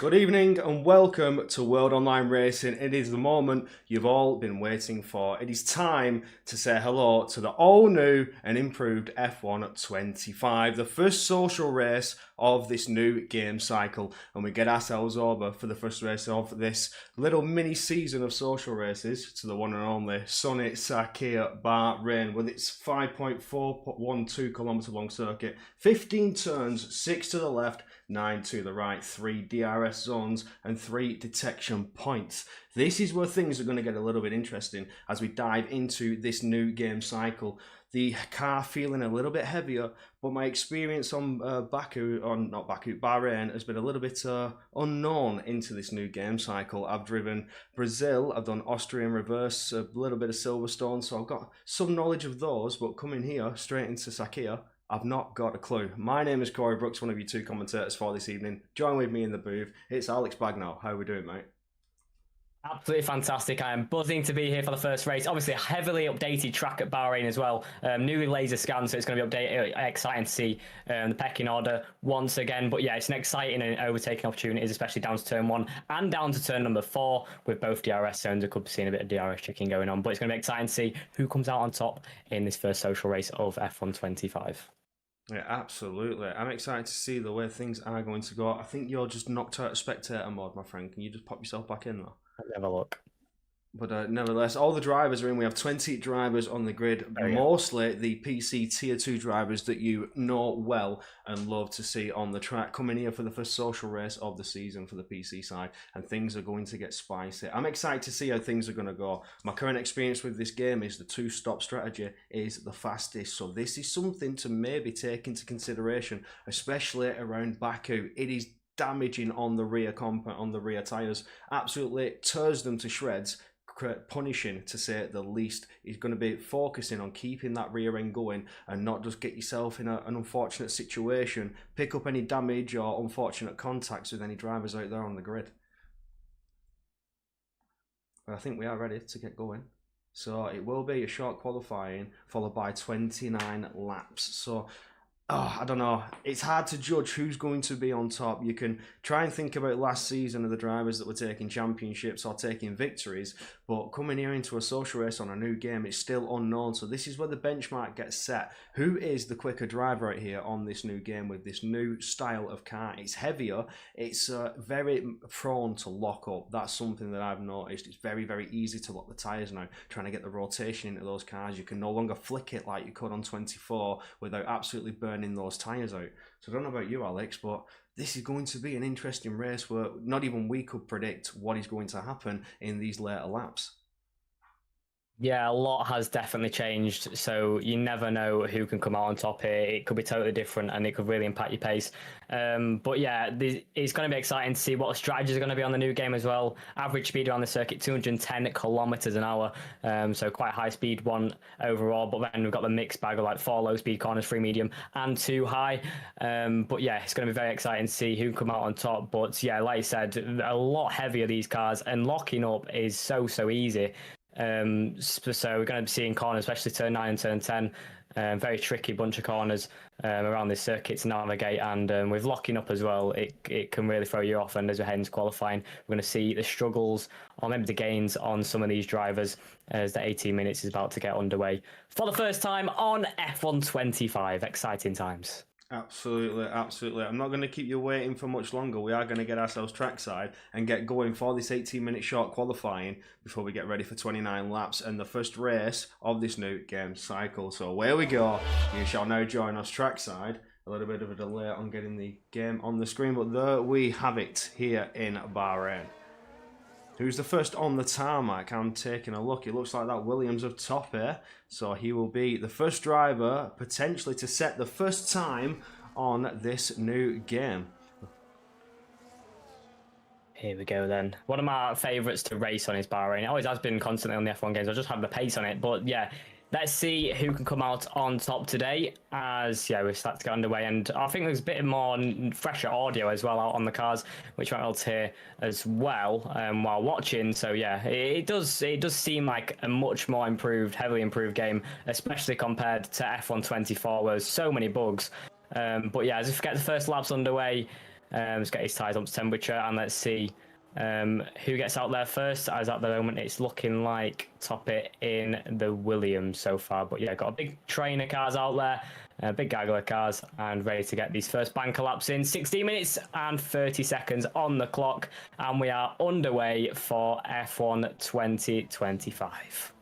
Good evening and welcome to World Online Racing. It is the moment you've all been waiting for. It is time to say hello to the all new and improved F1 25, the first social race of this new game cycle. And we get ourselves over for the first race of this little mini season of social races to the one and only sunny Sakhir Bahrain with its 5.412 kilometre long circuit, 15 turns, 6 to the left, 9 to the right, 3 DRS zones and 3 detection points. This is where things are going to get a little bit interesting as we dive into this new game cycle. The car feeling a little bit heavier, but my experience on Bahrain has been a little bit unknown into this new game cycle. I've driven Brazil, I've done Austria in reverse, a little bit of Silverstone, so I've got some knowledge of those, but coming here straight into Sakhir, I've not got a clue. My name is Corey Brooks, one of you two commentators for this evening. Join with me in the booth. It's Alex Bagnall. How are we doing, mate? Absolutely fantastic. I am buzzing to be here for the first race. Obviously, a heavily updated track at Bahrain as well. Newly laser scanned, so it's going to be updated. Exciting to see the pecking order once again. But yeah, it's an exciting and overtaking opportunities, especially down to turn 1 and down to turn number 4 with both DRS zones. I could be seeing a bit of DRS checking going on. But it's going to be exciting to see who comes out on top in this first social race of F1 25. Yeah, absolutely. I'm excited to see the way things are going to go. I think you're just knocked out of spectator mode, my friend. Can you just pop yourself back in, though? Let me have a look. But nevertheless, all the drivers are in. We have 20 drivers on the grid, mostly the PC Tier 2 drivers that you know well and love to see on the track, coming here for the first social race of the season for the PC side, and things are going to get spicy. I'm excited to see how things are going to go. My current experience with this game is the two-stop strategy is the fastest, so this is something to maybe take into consideration, especially around Baku. It is damaging on the rear tyres, absolutely tears them to shreds, punishing to say the least. He's going to be focusing on keeping that rear end going and not just get yourself in an unfortunate situation, pick up any damage or unfortunate contacts with any drivers out there on the grid. But I think we are ready to get going. So it will be a short qualifying followed by 29 laps. So I don't know. It's hard to judge who's going to be on top. You can try and think about last season of the drivers that were taking championships or taking victories, but coming here into a social race on a new game, it's still unknown. So this is where the benchmark gets set. Who is the quicker driver out here on this new game with this new style of car? It's heavier. It's very prone to lock up. That's something that I've noticed. It's very, very easy to lock the tyres now. Trying to get the rotation into those cars. You can no longer flick it like you could on 24 without absolutely burning those tyres out. So I don't know about you, Alex, but this is going to be an interesting race where not even we could predict what is going to happen in these later laps. Yeah, a lot has definitely changed, so you never know who can come out on top here. It could be totally different and it could really impact your pace. But yeah, it's going to be exciting to see what the strategies are going to be on the new game as well. Average speed around the circuit, 210 kilometers an hour, so quite high speed one overall. But then we've got the mixed bag of like 4 low speed corners, 3 medium and 2 high. But yeah, it's going to be very exciting to see who can come out on top. But yeah, like you said, a lot heavier these cars, and locking up is so easy. So we're going to be seeing corners, especially turn 9 and turn 10. Very tricky bunch of corners around this circuit to navigate, and with locking up as well, it can really throw you off. And as we head into qualifying, we're going to see the struggles or maybe the gains on some of these drivers as the 18 minutes is about to get underway for the first time on F1 25. Exciting times. Absolutely, absolutely. I'm not going to keep you waiting for much longer. We are going to get ourselves trackside and get going for this 18-minute short qualifying before we get ready for 29 laps and the first race of this new game cycle. So away we go. You shall now join us trackside. A little bit of a delay on getting the game on the screen, but there we have it here in Bahrain. Who's the first on the tarmac? I'm taking a look. It looks like that Williams up top here. So he will be the first driver potentially to set the first time on this new game. Here we go then. One of my favourites to race on is Bahrain. It always has been constantly on the F1 games. I just have the pace on it. But yeah, let's see who can come out on top today as we start to get underway. And I think there's a bit more fresher audio as well out on the cars, which might be able to hear as well while watching. So yeah, it does seem like a much more improved, heavily improved game, especially compared to F1 24, where there's so many bugs. But yeah, as we get the first laps underway, Let's get his tyres up to temperature, and let's see who gets out there first. As at the moment, it's looking like top it in the Williams so far. But yeah, got a big train of cars out there, a big gaggle of cars, and ready to get these first banker laps in. 16 minutes and 30 seconds on the clock, and we are underway for F1 2025.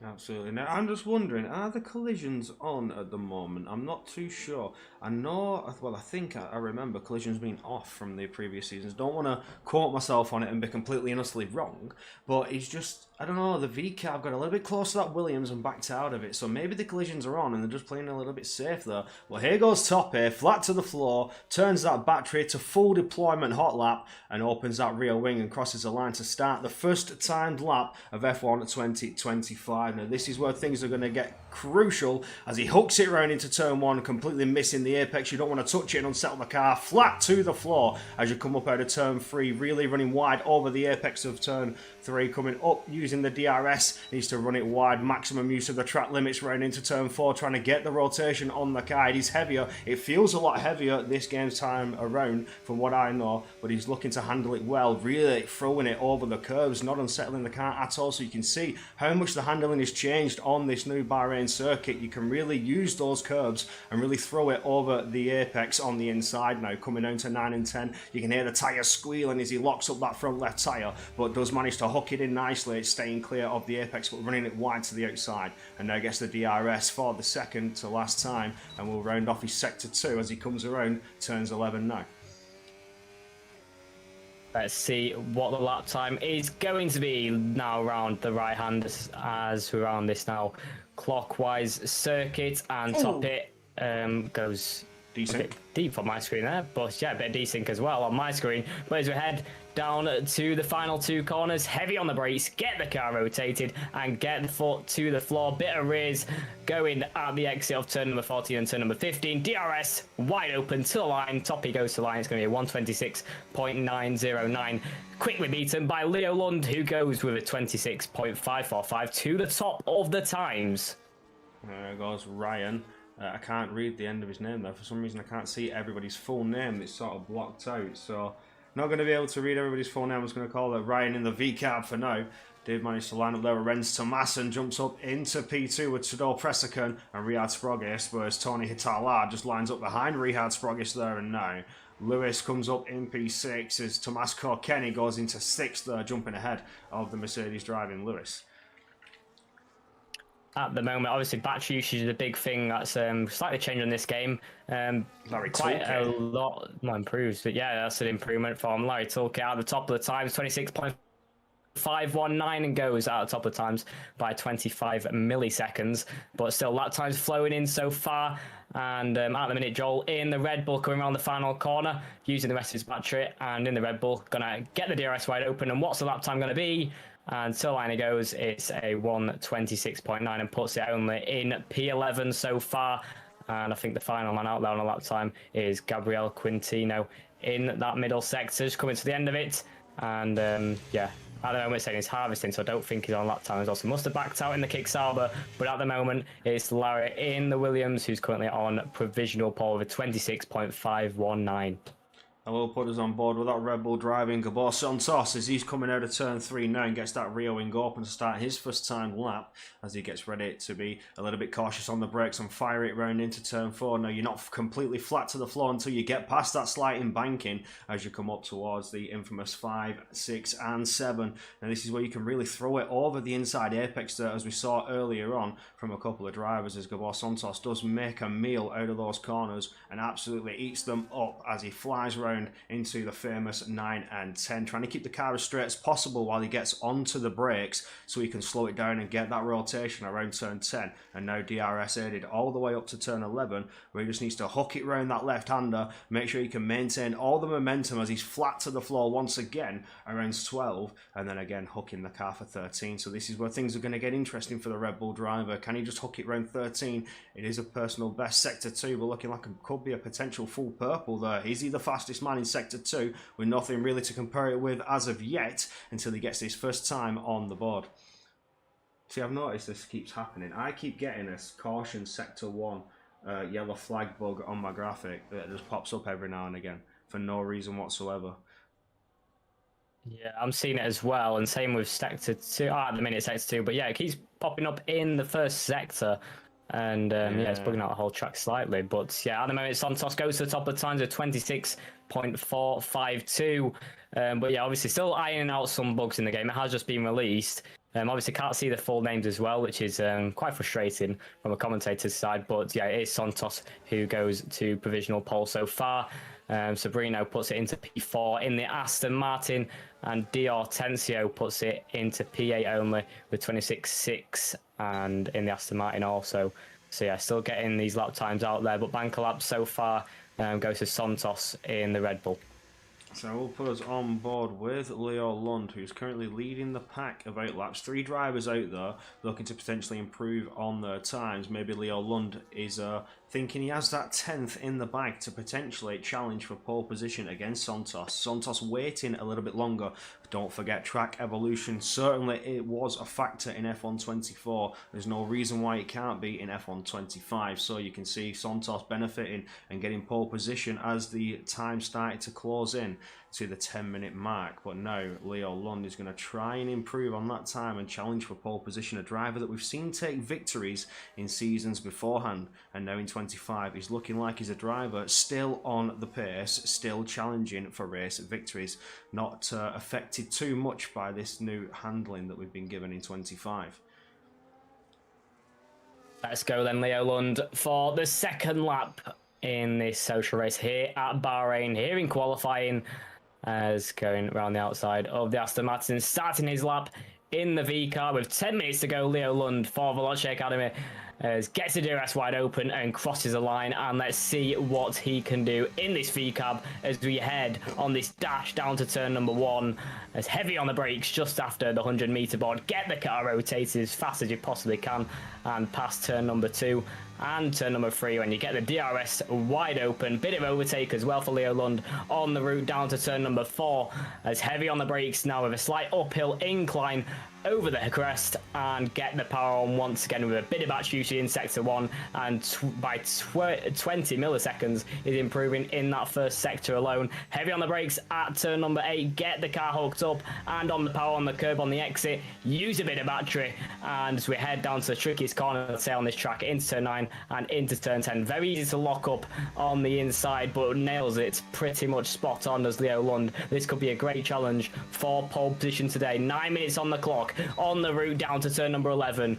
Absolutely. Now, I'm just wondering, are the collisions on at the moment? I'm not too sure. I know, well, I think I remember collisions being off from the previous seasons. Don't want to quote myself on it and be completely and utterly wrong, but it's just, I don't know, the VCAV got a little bit close to that Williams and backed out of it, so maybe the collisions are on and they're just playing a little bit safe there. Well, here goes Top here, flat to the floor, turns that battery to full deployment hot lap and opens that rear wing and crosses the line to start the first timed lap of F1 2025. Now, this is where things are going to get crucial as he hooks it round into turn one, completely missing the apex. You don't want to touch it and unsettle the car. Flat to the floor as you come up out of turn three, really running wide over the apex of turn three, coming up using the DRS. Needs to run it wide, maximum use of the track limits round into turn four, trying to get the rotation on the car. It is heavier. It feels a lot heavier this game's time around from what I know, but he's looking to handle it well, really throwing it over the curves, not unsettling the car at all. So you can see how much the handling has changed on this new Bahrain circuit. You can really use those curves and really throw it over the apex on the inside now, coming down to 9 and 10. You can hear the tyre squealing as he locks up that front left tyre, but does manage to hook it in nicely. It's staying clear of the apex, but running it wide to the outside. And now gets the DRS for the second to last time, and will round off his sector 2 as he comes around turns 11 now. Let's see what the lap time is going to be now around the right hand as we're on this now clockwise circuit, and Top it goes Desync. a bit deep on my screen there, but yeah, a bit of desync as well on my screen. But as we head down to the final two corners, heavy on the brakes, get the car rotated and get the foot to the floor. Bit of rears going at the exit of turn number 14 and turn number 15. DRS wide open to the line. Toppy goes to the line. It's going to be a 126.909. Quickly beaten by Leo Lund, who goes with a 26.545 to the top of the times. There goes Ryan. I can't read the end of his name though. For some reason I can't see everybody's full name. It's sort of blocked out. So not going to be able to read everybody's full name. I'm just going to call it Ryan in the V-cab for now. Dave managed to line up there with Renz Tomassen, jumps up into P2 with Tudor Pressakan and Riyad Sprogis, whereas Tony Hitala just lines up behind Riyad Sprogis there and now. Lewis comes up in P6 as Tomas Korkeni goes into 6th there, jumping ahead of the Mercedes driving Lewis. At the moment, obviously, battery usage is a big thing that's slightly changed in this game. Quite a lot more improved, but yeah, that's an improvement from Larry Toolkit at the top of the times, 26.519, and goes out the top of the times by 25 milliseconds. But still, lap times flowing in so far. And at the minute, Joel in the Red Bull coming around the final corner, using the rest of his battery, and in the Red Bull, gonna get the DRS wide open. And what's the lap time gonna be? And to the line it goes, it's a 126.9 and puts it only in P11 so far. And I think the final man out there on a lap time is Gabriel Quintino in that middle sector, just coming to the end of it. And yeah, at the moment it's saying he's harvesting, so I don't think he's on lap time as well. So must have backed out in the kick Sauber, but at the moment it's Larry in the Williams who's currently on provisional pole with a 26.519. I will put us on board with that Red Bull driving Gabor Santos as he's coming out of turn 3 now and gets that rear wing open to start his first time lap as he gets ready to be a little bit cautious on the brakes and fire it round into turn 4. Now, you're not completely flat to the floor until you get past that slight embanking as you come up towards the infamous 5, 6 and 7. Now, this is where you can really throw it over the inside apex there, as we saw earlier on from a couple of drivers, as Gabor Santos does make a meal out of those corners and absolutely eats them up as he flies round into the famous 9 and 10, trying to keep the car as straight as possible while he gets onto the brakes so he can slow it down and get that rotation around turn 10. And now DRS aided all the way up to turn 11, where he just needs to hook it round that left-hander, make sure he can maintain all the momentum as he's flat to the floor once again around 12, and then again hooking the car for 13. So this is where things are going to get interesting for the Red Bull driver. Can he just hook it round 13? It is a personal best. Sector 2, but looking like it could be a potential full purple there. Is he the fastest man in sector 2 with nothing really to compare it with as of yet until he gets his first time on the board? See, I've noticed this keeps happening. I keep getting this caution sector 1 yellow flag bug on my graphic that just pops up every now and again. for no reason whatsoever. Yeah, I'm seeing it as well, and same with Sector 2. At the minute, Sector 2, but yeah, it keeps popping up in the first sector, and yeah, it's bugging out the whole track slightly. But yeah, at the moment, Santos goes to the top of the times with 26.452. But yeah, obviously, still ironing out some bugs in the game. It has just been released. Obviously, can't see the full names as well, which is quite frustrating from a commentator's side. But yeah, it is Santos who goes to provisional pole so far. Sabrino puts it into P4 in the Aston Martin, and D'Ortenzio puts it into P8 only with 26.6, and in the Aston Martin also. So yeah, still getting these lap times out there, but Banker Lab so far goes to Santos in the Red Bull. So we'll put us on board with Leo Lund, who's currently leading the pack of 8 laps. 3 drivers out there looking to potentially improve on their times. Maybe Leo Lund is thinking he has that 10th in the bag to potentially challenge for pole position against Santos. Santos waiting a little bit longer. Don't forget track evolution. Certainly it was a factor in F1 24. There's no reason why it can't be in F1 25. So you can see Santos benefiting and getting pole position as the time started to close in to the 10-minute mark. But now Leo Lund is going to try and improve on that time and challenge for pole position, a driver that we've seen take victories in seasons beforehand, and now in 25 he's looking like he's a driver still on the pace, still challenging for race victories, not affected too much by this new handling that we've been given in 25. Let's go then, Leo Lund, for the second lap in this social race here at Bahrain, here in qualifying, as going around the outside of the Aston Martin, starting his lap in the V car with 10 minutes to go. Leo Lund for Veloce Academy gets the DRS wide open and crosses the line, and let's see what he can do in this V cab as we head on this dash down to turn number 1. As heavy on the brakes just after the 100-meter board, get the car rotated as fast as you possibly can and past turn number 2 and turn number 3 when you get the DRS wide open. Bit of overtake as well for Leo Lund on the route down to turn number 4, as heavy on the brakes now with a slight uphill incline over the crest, and get the power on once again with a bit of battery usage in sector 1, and by 20 milliseconds is improving in that first sector alone. Heavy on the brakes at turn number 8, get the car hooked up and on the power on the curb on the exit, use a bit of battery, and as we head down to the trickiest corner say on this track, into turn 9 and into turn 10. Very easy to lock up on the inside, but nails it pretty much spot on as Leo Lund. This could be a great challenge for pole position today. 9 minutes on the clock on the route down to turn number 11.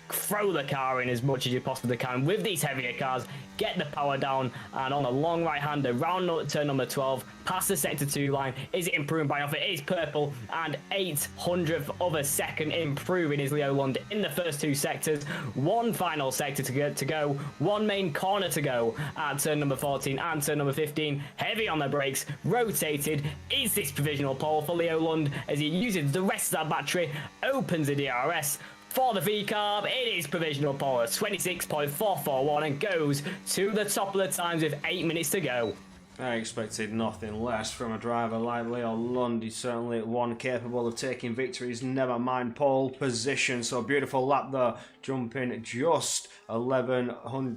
Throw the car in as much as you possibly can with these heavier cars, get the power down, and on a long right-hander round turn number 12 past the sector 2 line. Is it improving by off? It is purple, and 800th of a second improving is Leo Lund in the first 2 sectors. One final sector to go, one main corner to go at turn number 14 and turn number 15. Heavy on the brakes, rotated. Is this provisional pole for Leo Lund as he uses the rest of that battery, opens the DRS for the V-Carb? It is provisional pole at 26.441 and goes to the top of the times with 8 minutes to go. I expected nothing less from a driver like Leo Lund. He's certainly one capable of taking victories, never mind pole position. So beautiful lap there, jumping just 11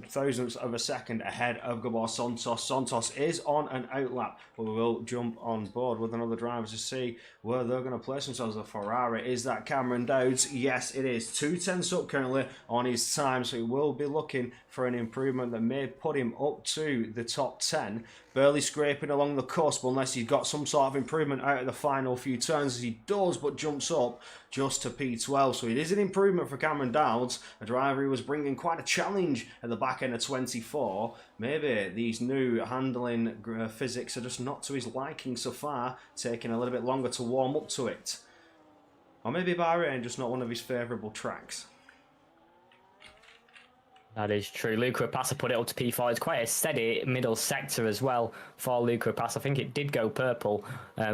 thousandths of a second ahead of Gabor Santos. Santos is on an outlap, but we will jump on board with another driver to see where they're going to place themselves. The Ferrari, is that Cameron Dowds? Yes, it is. 2 tenths up currently on his time, so he will be looking for an improvement that may put him up to the top 10. Barely scraping along the cusp unless he's got some sort of improvement out of the final few turns, as he does, but jumps up just to P12. So it is an improvement for Cameron Dowds, a driver who was bringing quite a challenge at the back end of 24. Maybe these new handling physics are just not to his liking so far, taking a little bit longer to warm up to it. Or maybe Bahrain just not one of his favourable tracks. That is true. Luca Rapassa put it up to P4. It's quite a steady middle sector as well for Luca Rapassa. I think it did go purple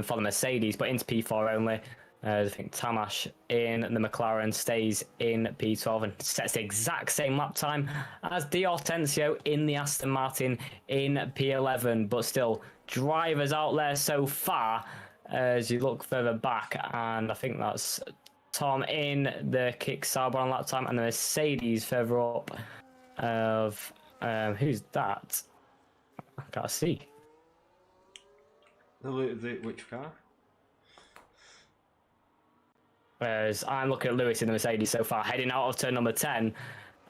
for the Mercedes, but into P4 only. I think Tamash in the McLaren stays in P12 and sets the exact same lap time as D'Ortenzio in the Aston Martin in P11. But still, drivers out there so far as you look further back, and I think that's Tom in the Kick Sauber on lap time, and the Mercedes further up of who's that? I can't see. Which car? Whereas I'm looking at Lewis in the Mercedes so far, heading out of turn number 10.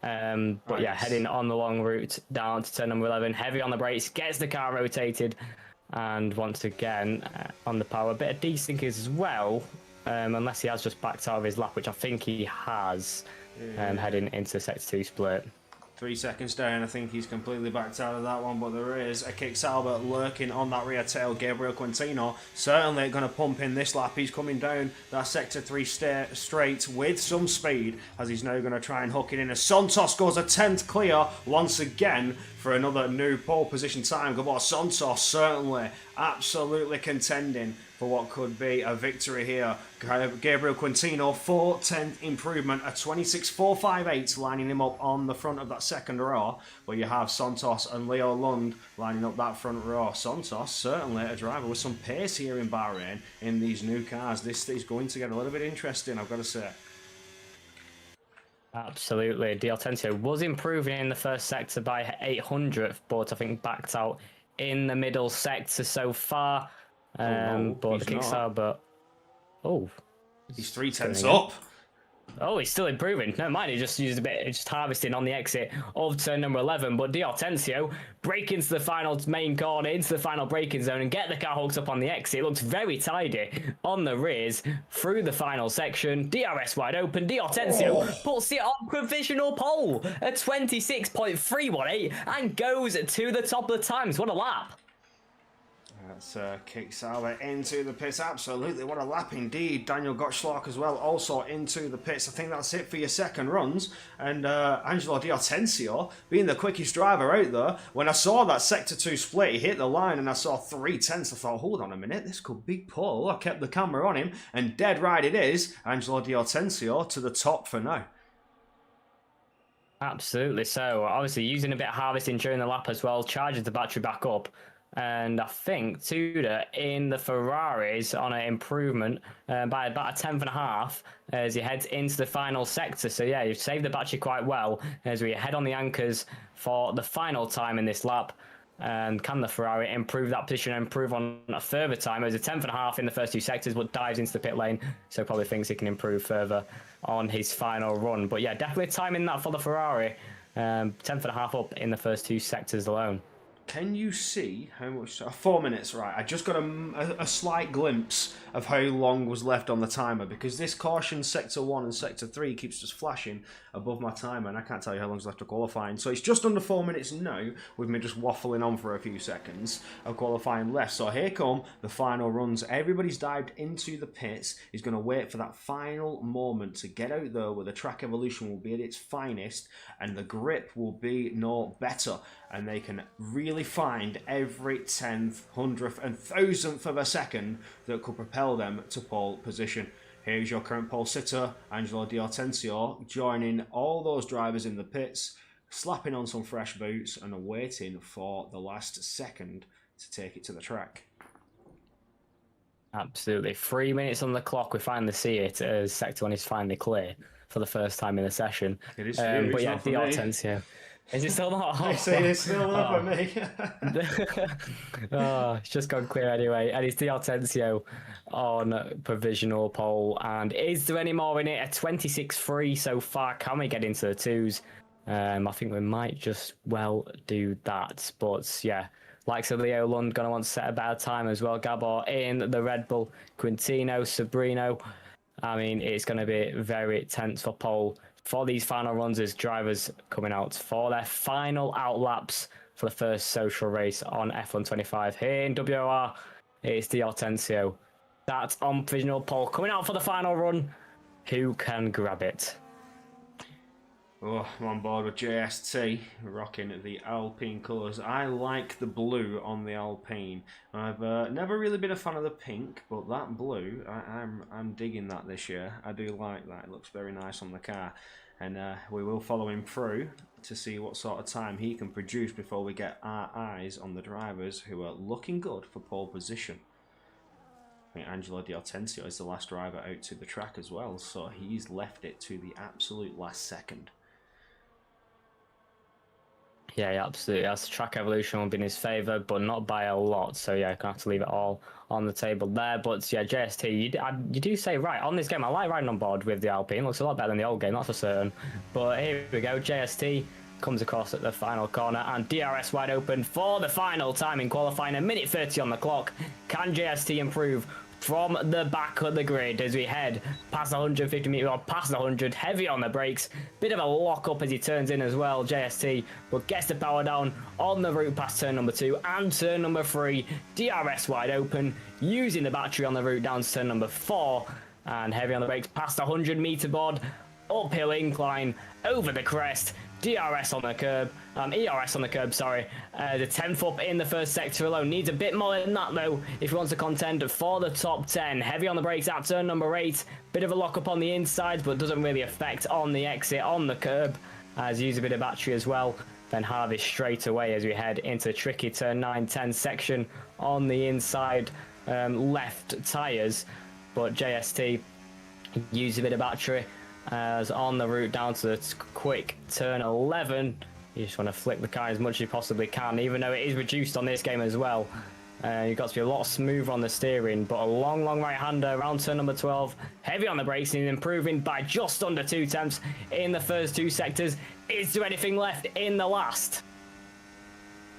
But yeah, Nice. heading on the long route down to turn number 11, heavy on the brakes, gets the car rotated, and once again on the power, a bit of desync as well, unless he has just backed out of his lap, which I think he has, heading into the sector 2 split. 3 seconds down, I think he's completely backed out of that one, but there is a Kick Sauber lurking on that rear tail. Gabriel Quintino certainly going to pump in this lap. He's coming down that sector 3 straight with some speed, as he's now going to try and hook it in. As Santos goes a 10th clear once again for another new pole position time. Gabor Santos certainly absolutely contending for what could be a victory here. Gabriel Quintino, 4/10 improvement, a 26.458, lining him up on the front of that second row, where you have Santos and Leo Lund lining up that front row. Santos, certainly a driver with some pace here in Bahrain in these new cars. This is going to get a little bit interesting, I've got to say. Absolutely. D'Altensio was improving in the first sector by 800th, but I think backed out in the middle sector so far. No, but the Kick Sauber. Oh, he's 3/10 up. Oh, he's still improving. Never mind, he just used a bit, just harvesting on the exit of turn number 11. But D'Altensio break into the final main corner, into the final braking zone, and get the car hooked up on the exit. It looks very tidy on the rears through the final section. DRS wide open. D'Altensio puts it on provisional pole at 26.318 and goes to the top of the times. What a lap! That's Kick Sauber into the pits. Absolutely, what a lap indeed. Daniel Gottschalk as well, also into the pits. I think that's it for your second runs. And Angelo D'Altensio being the quickest driver out there. When I saw that sector 2 split, he hit the line and I saw 3/10. I thought, hold on a minute, this could be Paul. I kept the camera on him, and dead right it is. Angelo D'Altensio to the top for now. Absolutely. So obviously using a bit of harvesting during the lap as well, charges the battery back up. And I think Tudor in the Ferraris on an improvement by about a 10th and a half as he heads into the final sector. So yeah, you've saved the battery quite well as we head on the anchors for the final time in this lap. And can the Ferrari improve that position and improve on a further time? There's a 10th and a half in the first 2 sectors, but dives into the pit lane. So probably thinks he can improve further on his final run. But yeah, definitely timing that for the Ferrari. 10th and a half up in the first 2 sectors alone. Can you see how much? 4 minutes, right? I just got a slight glimpse of how long was left on the timer, because this caution sector 1 and sector 3 keeps just flashing above my timer, and I can't tell you how long's left of qualifying. So it's just under 4 minutes now, with me just waffling on for a few seconds of qualifying left. So here come the final runs. Everybody's dived into the pits. He's going to wait for that final moment to get out there where the track evolution will be at its finest and the grip will be no better, and they can really find every 10th, 100th and 1000th of a second that could propel them to pole position. Here's your current pole sitter, Angelo D'Altensio, joining all those drivers in the pits, slapping on some fresh boots and waiting for the last second to take it to the track. Absolutely. 3 minutes on the clock. We finally see it as Sector 1 is finally clear for the first time in the session. It is but yeah, D'Altensio. Is it still not? I say it's still not for me. Oh, it's just gone clear anyway. And it's D'Altensio on provisional pole. And is there any more in it? A 26.3 so far. Can we get into the 2s? I think we might just well do that. But yeah, likes of Leo Lund going to want to set a bad time as well. Gabor in the Red Bull. Quintino, Sabrino. I mean, it's going to be very tense for pole for these final runs as drivers coming out for their final out laps for the first social race on F125 here in WOR. It's D'Altensio. That's on provisional pole coming out for the final run. Who can grab it? Oh, I'm on board with JST, rocking the Alpine colours. I like the blue on the Alpine. I've never really been a fan of the pink, but that blue, I'm digging that this year. I do like that. It looks very nice on the car. And we will follow him through to see what sort of time he can produce before we get our eyes on the drivers who are looking good for pole position. I think Angelo D'Altensio is the last driver out to the track as well, so he's left it to the absolute last second. Yeah, absolutely. That's track evolution will be in his favour, but not by a lot. So yeah, gonna have to leave it all on the table there. But yeah, JST, you do say right on this game. I like riding on board with the Alpine. Looks a lot better than the old game, that's for certain. But here we go. JST comes across at the final corner, and DRS wide open for the final time in qualifying. A minute 30 on the clock. Can JST improve from the back of the grid as we head past 150 meters, or past the 100, heavy on the brakes, bit of a lock up as he turns in as well, JST, but gets the power down on the route past turn number 2 and turn number 3, DRS wide open, using the battery on the route down to turn number 4, and heavy on the brakes past the 100-meter board, uphill incline, over the crest, DRS on the curb, ERS on the curb, sorry. The 10th up in the first sector alone. Needs a bit more than that, though, if he wants to contend for the top 10. Heavy on the brakes at turn number 8. Bit of a lock up on the inside, but doesn't really affect on the exit on the curb. As use a bit of battery as well. Then harvest straight away as we head into the tricky turn 9-10 section on the inside left tyres. But JST use a bit of battery. As on the route down to the quick turn 11, you just want to flick the car as much as you possibly can, even though it is reduced on this game as well. You've got to be a lot smoother on the steering, but a long right-hander around turn number 12. Heavy on the brakes and improving by just under 2 tenths in the first 2 sectors. Is there anything left in the last?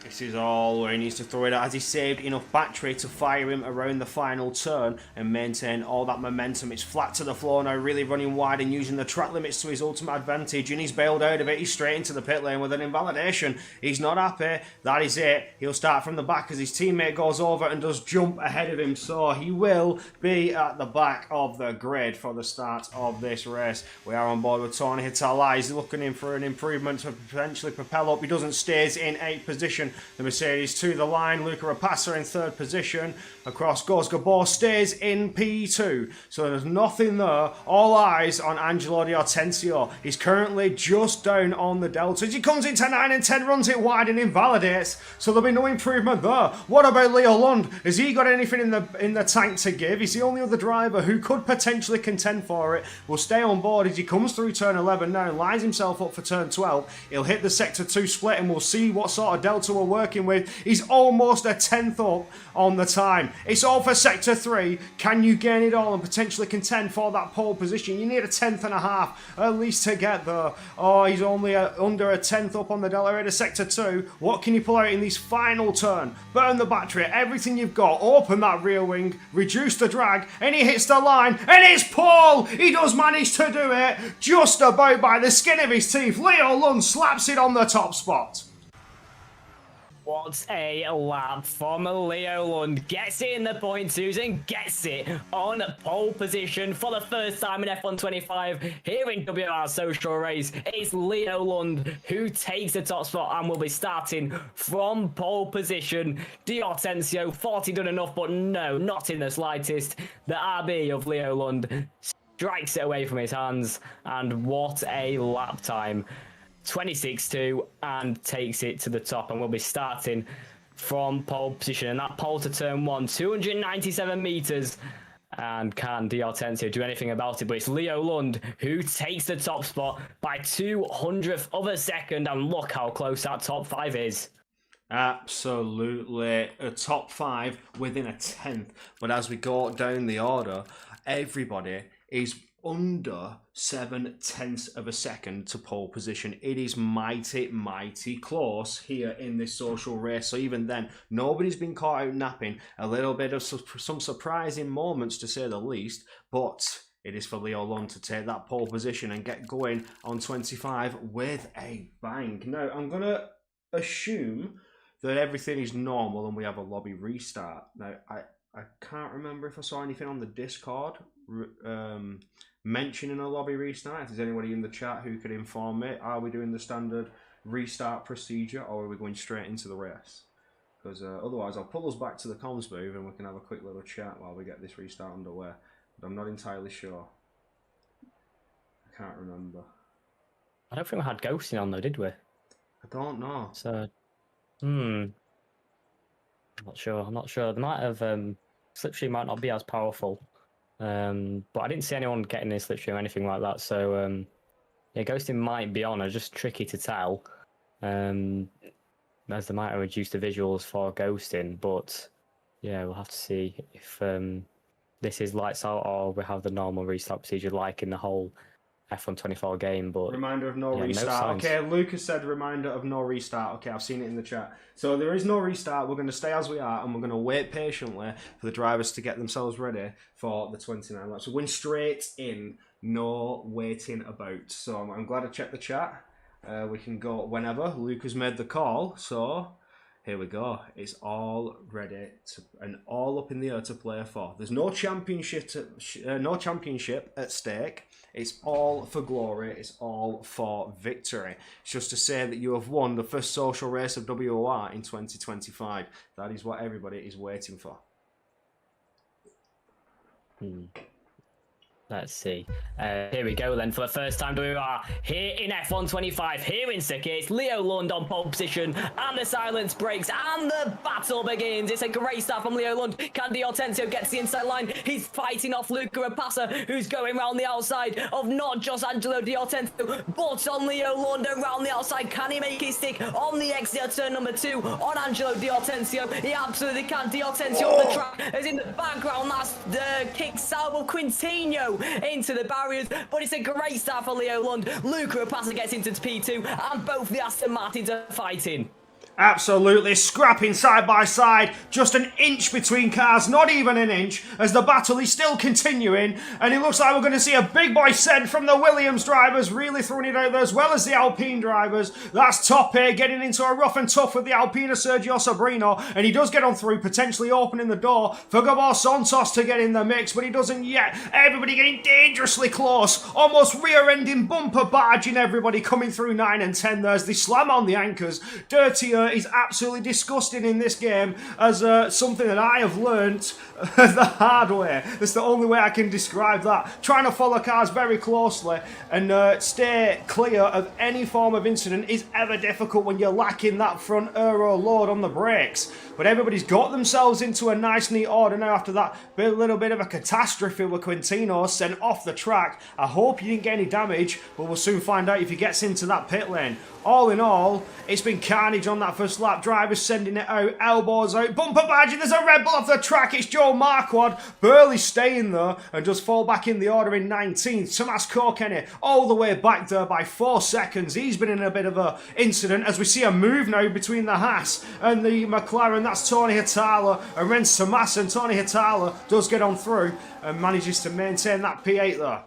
This is all where he needs to throw it out, as he saved enough battery to fire him around the final turn and maintain all that momentum. It's flat to the floor now, really running wide and using the track limits to his ultimate advantage, and he's bailed out of it. He's straight into the pit lane with an invalidation. He's not happy. That is it. He'll start from the back as his teammate goes over and does jump ahead of him, so he will be at the back of the grid for the start of this race. We are on board with Tony Hitala. He's looking in for an improvement to potentially propel up. He doesn't, stays in 8th position. The Mercedes to the line. Luca Rapassa in 3rd position. Across goes Gabor, stays in P2. So there's nothing there. All eyes on Angelo Di Hortensio. He's currently just down on the delta. As he comes into 9 and 10, runs it wide and invalidates. So there'll be no improvement there. What about Leo Lund? Has he got anything in the tank to give? He's the only other driver who could potentially contend for it. Will stay on board as he comes through turn 11 now and lines himself up for turn 12. He'll hit the sector 2 split and we'll see what sort of delta we're working with. He's almost a 10th up on the time. It's all for sector 3. Can you gain it all and potentially contend for that pole position? You need a 10th and a half at least to get there. Oh, he's only under a 10th up on the delta sector 2. What can you pull out in this final turn? Burn the battery, everything you've got, open that rear wing, reduce the drag, and he hits the line, and it's Paul! He does manage to do it, just about by the skin of his teeth. Leo Lund slaps it on the top spot. What a lap from Leo Lund. Gets it in the point twos and gets it on pole position for the first time in F1 25 here in WR Social Race. It's Leo Lund who takes the top spot and will be starting from pole position. Di Hortensio thought he'd done enough, but no, not in the slightest. The RB of Leo Lund strikes it away from his hands, and what a lap time. 26-2 and takes it to the top, and we'll be starting from pole position, and that pole to turn 1, 297 meters, and can Di Hortensio do anything about it? But it's Leo Lund who takes the top spot by 200th of a second, and look how close that top 5 is. Absolutely, a top 5 within a 10th. But as we go down the order, everybody is under 0.7 of a second to pole position. It is mighty close here in this social race. So even then, nobody's been caught out napping. A little bit of some surprising moments, to say the least, but it is for Leo Lund to take that pole position and get going on 25 with a bang. Now, I'm going to assume that everything is normal and we have a lobby restart. Now, I can't remember if I saw anything on the Discord mentioning a lobby restart. If there's anybody in the chat who could inform me, are we doing the standard restart procedure or are we going straight into the race? Because otherwise I'll pull us back to the comms booth and we can have a quick little chat while we get this restart underway. But I'm not entirely sure. I can't remember. I don't think we had ghosting on though, did we? I don't know. So, I'm not sure. They might have, slipstream might not be as powerful. But I didn't see anyone getting in slipstream or anything like that. So, yeah, ghosting might be on. It's just tricky to tell. as they might have reduced the visuals for ghosting. But yeah, we'll have to see if this is lights out or we have the normal restart procedure like in the whole F124 game. But reminder of no yeah, restart. No okay, Lucas said reminder of no restart. Okay, I've seen it in the chat. So there is no restart. We're going to stay as we are, and we're going to wait patiently for the drivers to get themselves ready for the 29 laps. So going straight in, no waiting about. So I'm glad I checked the chat. We can go whenever. Luke has made the call, so here we go. It's all ready and all up in the air to play for. There's no championship at stake. It's all for glory. It's all for victory. It's just to say that you have won the first social race of WOR in 2025. That is what everybody is waiting for. Let's see. Here we go then. For the first time WOR here in F125, here in Circuit, Leo Lund on pole position, and the silence breaks, and the battle begins. It's a great start from Leo Lund. Can Hortensio get to the inside line? He's fighting off Luca Rapassa, who's going around the outside of not just Angelo Hortensio, but on Leo Lund around the outside. Can he make it stick on the exit of turn number 2 on Angelo Hortensio? He absolutely can. Hortensio on the track, as in the background, that's the kick Salvo Quintino into the barriers, but it's a great start for Leo Lund. Luca Rapassa gets into P2, and both the Aston Martins are fighting. Absolutely scrapping side by side, just an inch between cars, not even an inch, as the battle is still continuing, and it looks like we're going to see a big boy send from the Williams drivers, really throwing it out there, as well as the Alpine drivers. That's Top A getting into a rough and tough with the Alpine of Sergio Sabrino, and he does get on through, potentially opening the door for Gabor Santos to get in the mix, but he doesn't yet. Everybody getting dangerously close, almost rear-ending, bumper barging everybody coming through 9 and 10 there as they slam on the anchors. Dirtier is absolutely disgusting in this game, as something that I have learnt the hard way. That's the only way I can describe that. Trying to follow cars very closely and stay clear of any form of incident is ever difficult when you're lacking that front aero load on the brakes. But everybody's got themselves into a nice neat order now after that little bit of a catastrophe with Quintino sent off the track. I hope you didn't get any damage, but we'll soon find out if he gets into that pit lane. All in all, it's been carnage on that first lap. Drivers sending it out, elbows out, bumper badging. There's a Red Bull off the track. It's Joe Marquardt, barely staying there and just fall back in the order in 19th. Tomas Kokeni all the way back there by 4 seconds. He's been in a bit of a incident as we see a move now between the Haas and the McLaren. That's Tony Hitala and Rens Tomas, and Tony Hitala does get on through and manages to maintain that P8 there.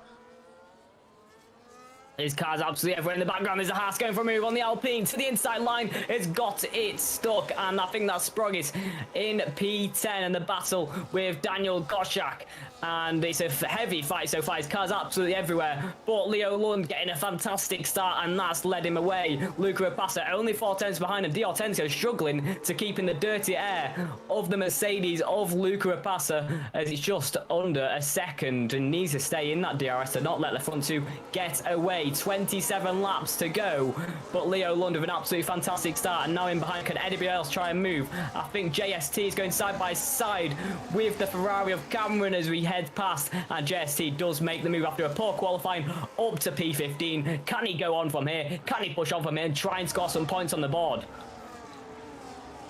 His car's absolutely everywhere in the background. There's a Haas going for a move on the Alpine to the inside line. It's got it stuck, and I think that's Sprogis in P10, and the battle with Daniel Goshak. And it's a heavy fight so far. His car's absolutely everywhere. But Leo Lund getting a fantastic start, and that's led him away. Luca Rapassa only 4 tenths behind him. Hortensio struggling to keep in the dirty air of the Mercedes of Luca Rapassa, as it's just under a second and needs to stay in that DRS to not let the front 2 get away. 27 laps to go, but Leo Lund with an absolutely fantastic start, and now in behind. Can anybody else try and move? I think JST is going side by side with the Ferrari of Cameron as we head past, and JST does make the move after a poor qualifying up to P15. Can he go on from here? Can he push on from here and try and score some points on the board?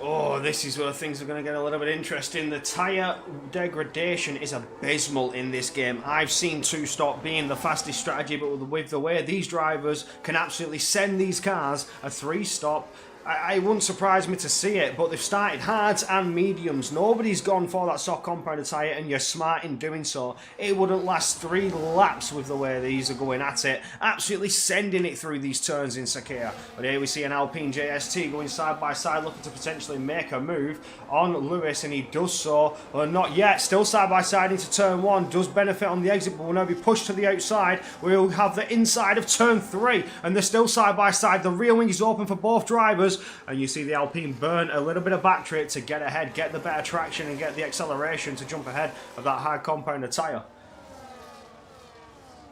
Oh, this is where things are going to get a little bit interesting. The tyre degradation is abysmal in this game. I've seen 2-stop being the fastest strategy, but with the way these drivers can absolutely send these cars a 3-stop, it wouldn't surprise me to see it, but they've started hards and mediums. Nobody's gone for that soft compounded tyre, and you're smart in doing so. It wouldn't last 3 laps with the way these are going at it. Absolutely sending it through these turns in Sakhir. But here we see an Alpine JST going side by side, looking to potentially make a move on Lewis, and he does so. Well, not yet. Still side by side into turn 1. Does benefit on the exit, but will now be pushed to the outside. We'll have the inside of turn 3, and they're still side by side. The rear wing is open for both drivers, and you see the Alpine burn a little bit of battery to get ahead, get the better traction and get the acceleration to jump ahead of that hard compounded tyre.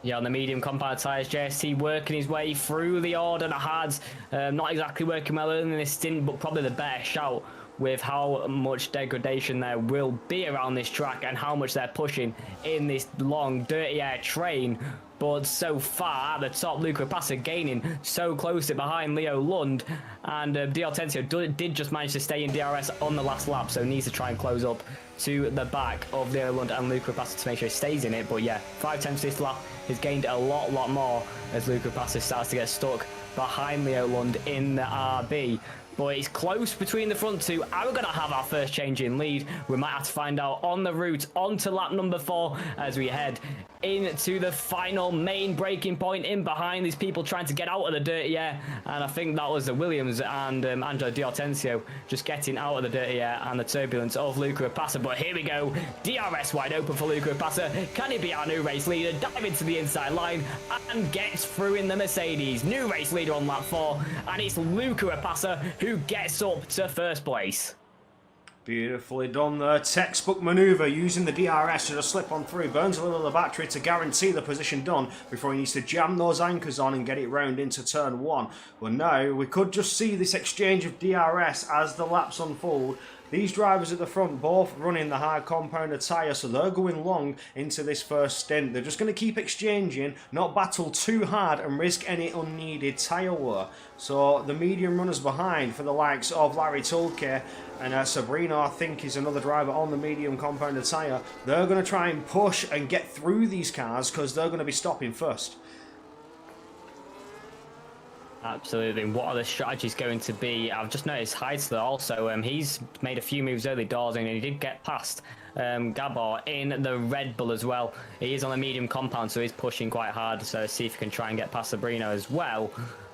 Yeah, on the medium compound tyres, JST working his way through the order. The hards not exactly working well in this stint, but probably the better shout with how much degradation there will be around this track and how much they're pushing in this long dirty air train. But so far at the top, Luca Passa gaining so close to behind Leo Lund, and D'Artenzio did just manage to stay in DRS on the last lap, so needs to try and close up to the back of Leo Lund and Luca Passa to make sure he stays in it. But yeah, 5 tenths this lap has gained a lot more as Luca Passa starts to get stuck behind Leo Lund in the RB. But it's close between the front two. Are we going to have our first change in lead? We might have to find out on the route onto lap number 4 as we head into the final main braking point. In behind, these people trying to get out of the dirty air, and I think that was the Williams and Angelo D'Artenzio just getting out of the dirty air and the turbulence of Luca Passa. But here we go, DRS wide open for Luca Passa. Can he be our new race leader? Dive into the inside line and gets through in the Mercedes. New race leader on lap 4, and it's Luca Passa who gets up to first place. Beautifully done there. Textbook manoeuvre using the DRS to just slip on through. Burns a little of the battery to guarantee the position done before he needs to jam those anchors on and get it round into turn 1. Well, now we could just see this exchange of DRS as the laps unfold. These drivers at the front both running the hard compounder tyre, so they're going long into this first stint. They're just going to keep exchanging, not battle too hard and risk any unneeded tyre wear. So the medium runners behind for the likes of Larry Tulke and Sabrina, I think, is another driver on the medium compounder tyre. They're going to try and push and get through these cars because they're going to be stopping first. Absolutely. What are the strategies going to be? I've just noticed Heidler also. He's made a few moves early doors, and he did get past Gabor in the Red Bull as well. He is on a medium compound, so he's pushing quite hard. So see if he can try and get past Sabrina as well.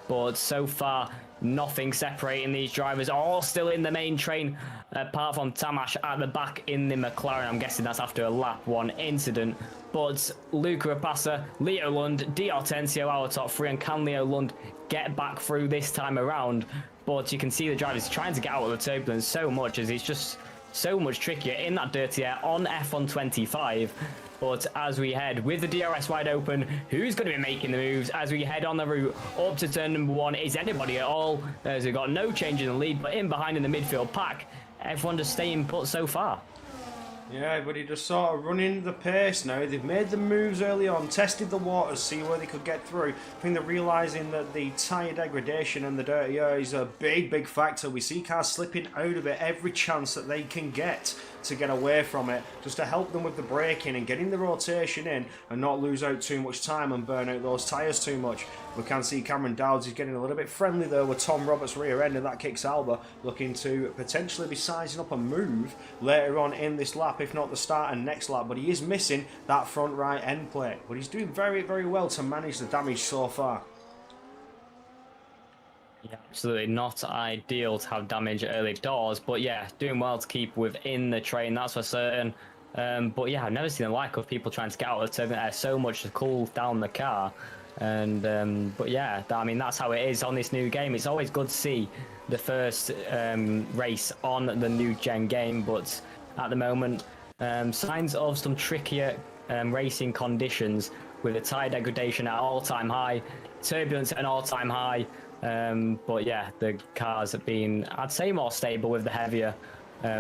But so far, nothing separating these drivers. All still in the main train, apart from Tamash at the back in the McLaren. I'm guessing that's after a lap 1 incident. But Luca Passa, Leo Lund, D'Artenzio, our top 3, and can Leo Lund get back through this time around? But you can see the drivers trying to get out of the turbulence so much, as it's just so much trickier in that dirty air on F125. But as we head with the DRS wide open, who's going to be making the moves as we head on the route up to turn number 1? Is anybody at all? As we've got no change in the lead, but in behind in the midfield pack, everyone just staying put so far. Yeah, but he just sort of running the pace now. They've made the moves early on, tested the waters, see where they could get through. I think they're realising that the tyre degradation and the dirty air is a big factor. We see cars slipping out of it every chance that they can get to get away from it, just to help them with the braking and getting the rotation in and not lose out too much time and burn out those tyres too much. We can see Cameron Dowds is getting a little bit friendly there with Tom Roberts' rear end, and that kicks Alba, looking to potentially be sizing up a move later on in this lap, if not the start and next lap. But he is missing that front right end plate, but he's doing very well to manage the damage so far. Yeah, absolutely not ideal to have damage early doors, but yeah, doing well to keep within the train, that's for certain. But yeah, I've never seen the like of people trying to get out of the turbulent air so much to cool down the car. And but yeah, I mean, that's how it is on this new game. It's always good to see the first race on the new gen game, but at the moment, signs of some trickier racing conditions with the tyre degradation at all-time high, turbulence at an all-time high. But yeah, the cars have been, I'd say, more stable with the heavier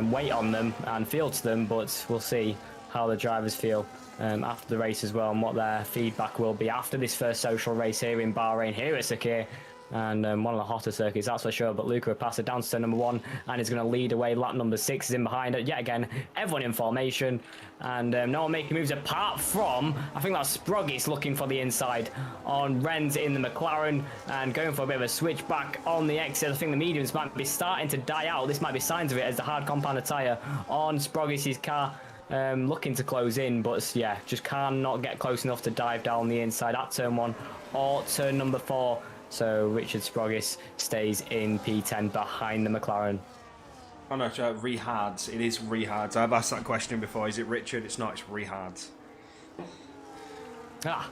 weight on them and feel to them, but we'll see how the drivers feel after the race as well, and what their feedback will be after this first social race here in Bahrain, here at Sakir, and one of the hotter circuits, that's for sure. But Luca Passa down to turn number 1 and is going to lead away. Lap number 6 is in behind it yet again, everyone in formation, and no one making moves apart from, I think that's Sprogis looking for the inside on Renz in the McLaren and going for a bit of a switch back on the exit. I think the mediums might be starting to die out. This might be signs of it, as the hard compounder tyre on Sprogis' car looking to close in, but yeah, just cannot get close enough to dive down the inside at turn 1 or turn number 4. So Richard Sprogis stays in P10 behind the McLaren. Oh no, Rehards. It is Rehards. I've asked that question before. Is it Richard? It's not, it's Rehards. Ah.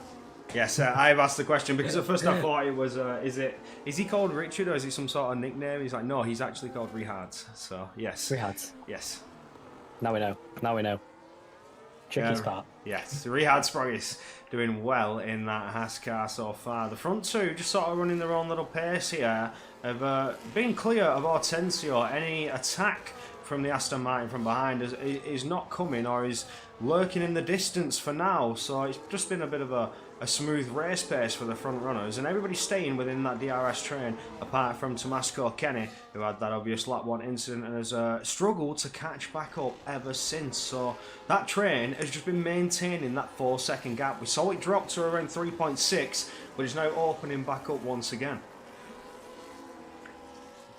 Yes, I've asked the question because at first I thought it was, is he called Richard or is he some sort of nickname? He's like, no, he's actually called Rehards. So, yes. Rehards. Yes. Now we know. Now we know. Tricky spot. Yes, Riyadh Sprogis doing well in that Haas car so far. The front two just sort of running their own little pace here. Have been clear of Hortensio. Any attack from the Aston Martin from behind is not coming or is lurking in the distance for now. So it's just been a bit of a smooth race pace for the front runners, and everybody's staying within that DRS train apart from Tomasco Kenny, who had that obvious lap 1 incident and has struggled to catch back up ever since. So that train has just been maintaining that 4-second gap. We saw it drop to around 3.6, but it's now opening back up once again.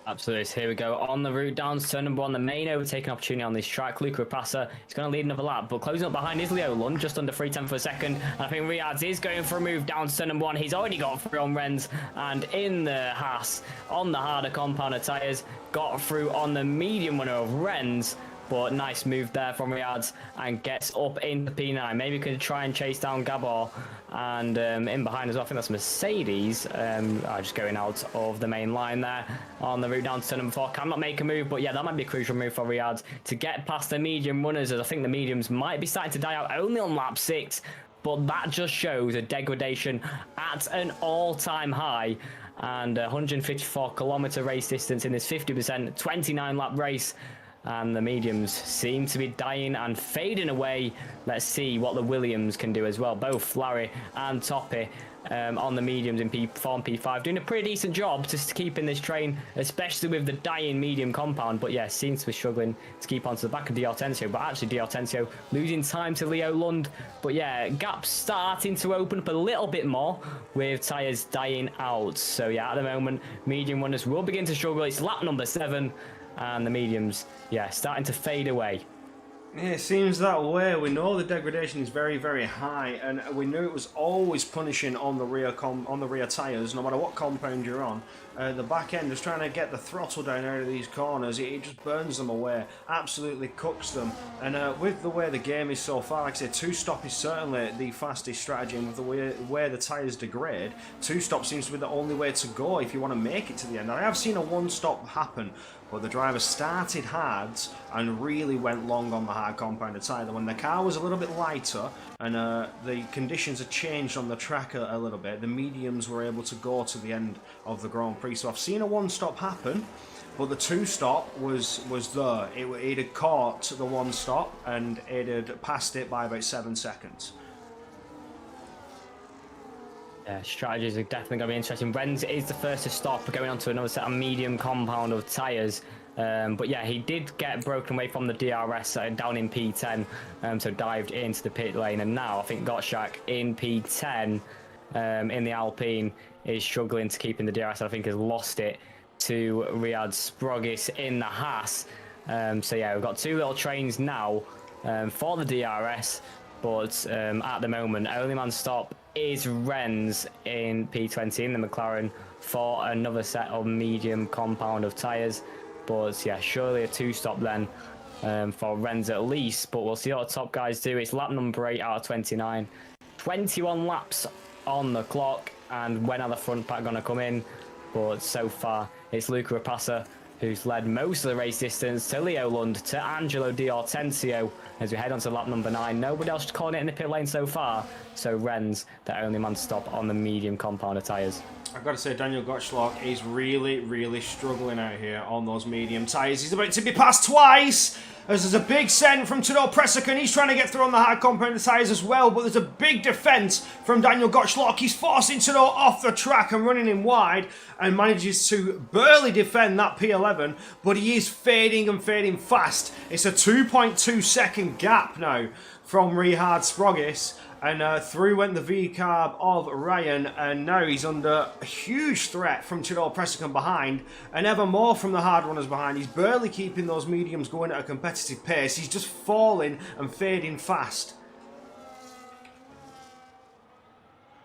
Absolutely. So here we go on the route down to turn number 1, the main overtaking opportunity on this track. Luca Rapassa is going to lead another lap, but closing up behind is Leo Lund, just under 3/10 for a second. And I think Riyadh is going for a move down to turn number 1. He's already got through on Renz, and in the Haas on the harder compound of tyres, got through on the medium one of Renz. But nice move there from Riyadh and gets up into P9. Maybe could try and chase down Gabor. And in behind as well, I think that's Mercedes. Just going out of the main line there on the route down to turn number 4. Cannot make a move, but yeah, that might be a crucial move for Riyadh to get past the medium runners, as I think the mediums might be starting to die out only on lap 6. But that just shows a degradation at an all-time high. And 154 kilometre race distance in this 50%, 29 lap race. And the mediums seem to be dying and fading away. Let's see what the Williams can do as well. Both Larry and Toppy on the mediums in P4 and P5 doing a pretty decent job just to keep in this train, especially with the dying medium compound. But yeah, seems to be struggling to keep onto the back of D'Hortensio. But actually D'Hortensio losing time to Leo Lund. But yeah, gaps starting to open up a little bit more with tyres dying out. So yeah, at the moment, medium runners will begin to struggle. It's lap number 7. And the mediums, yeah, starting to fade away. Yeah, it seems that way. We know the degradation is very, very high, and we knew it was always punishing on the rear tyres, no matter what compound you're on. The back end is trying to get the throttle down out of these corners. It just burns them away, absolutely cooks them. And with the way the game is so far, like I said, 2-stop is certainly the fastest strategy, and with the way the tyres degrade, 2-stop seems to be the only way to go if you want to make it to the end. I have seen a 1-stop happen, but the driver started hard and really went long on the hard compounded tyre. When the car was a little bit lighter and the conditions had changed on the track a little bit, the mediums were able to go to the end of the Grand Prix. So I've seen a 1-stop happen, but the 2-stop was there. It had caught the 1-stop and it had passed it by about 7 seconds. Yeah, strategies are definitely going to be interesting. Renz is the first to stop, going on to another set of medium compound of tyres. But yeah, he did get broken away from the DRS down in P10, so dived into the pit lane. And now I think Gottschalk in P10 in the Alpine is struggling to keep in the DRS. I think has lost it to Riyadh Sprogis in the Haas. So yeah, we've got 2 little trains now for the DRS. But at the moment, only man stop is Renz in P20 in the McLaren for another set of medium compound of tyres. But yeah, surely a 2-stop then for Renz at least. But we'll see what the top guys do. It's lap number 8 out of 29. 21 laps on the clock. And when are the front pack going to come in? But so far, it's Luca Rapassa who's led most of the race distance, to Leo Lund, to Angelo D'Hortensio, as we head on to lap number 9. Nobody else calling it in the pit lane so far, so Renz, the only man to stop on the medium compound of tyres. I've got to say, Daniel Gottschalk is really, really struggling out here on those medium tyres. He's about to be passed twice, as there's a big send from Tadej Presica, and he's trying to get through on the hard compound tyres as well, but there's a big defence from Daniel Gottschalk. He's forcing Tadej off the track and running him wide, and manages to barely defend that P11, but he is fading and fading fast. It's a 2.2 second gap now from Riyadh Sprogis. And through went the V-carb of Ryan, and now he's under a huge threat from Tadej Presica behind, and ever more from the hard runners behind. He's barely keeping those mediums going at a competitive pace. He's just falling and fading fast.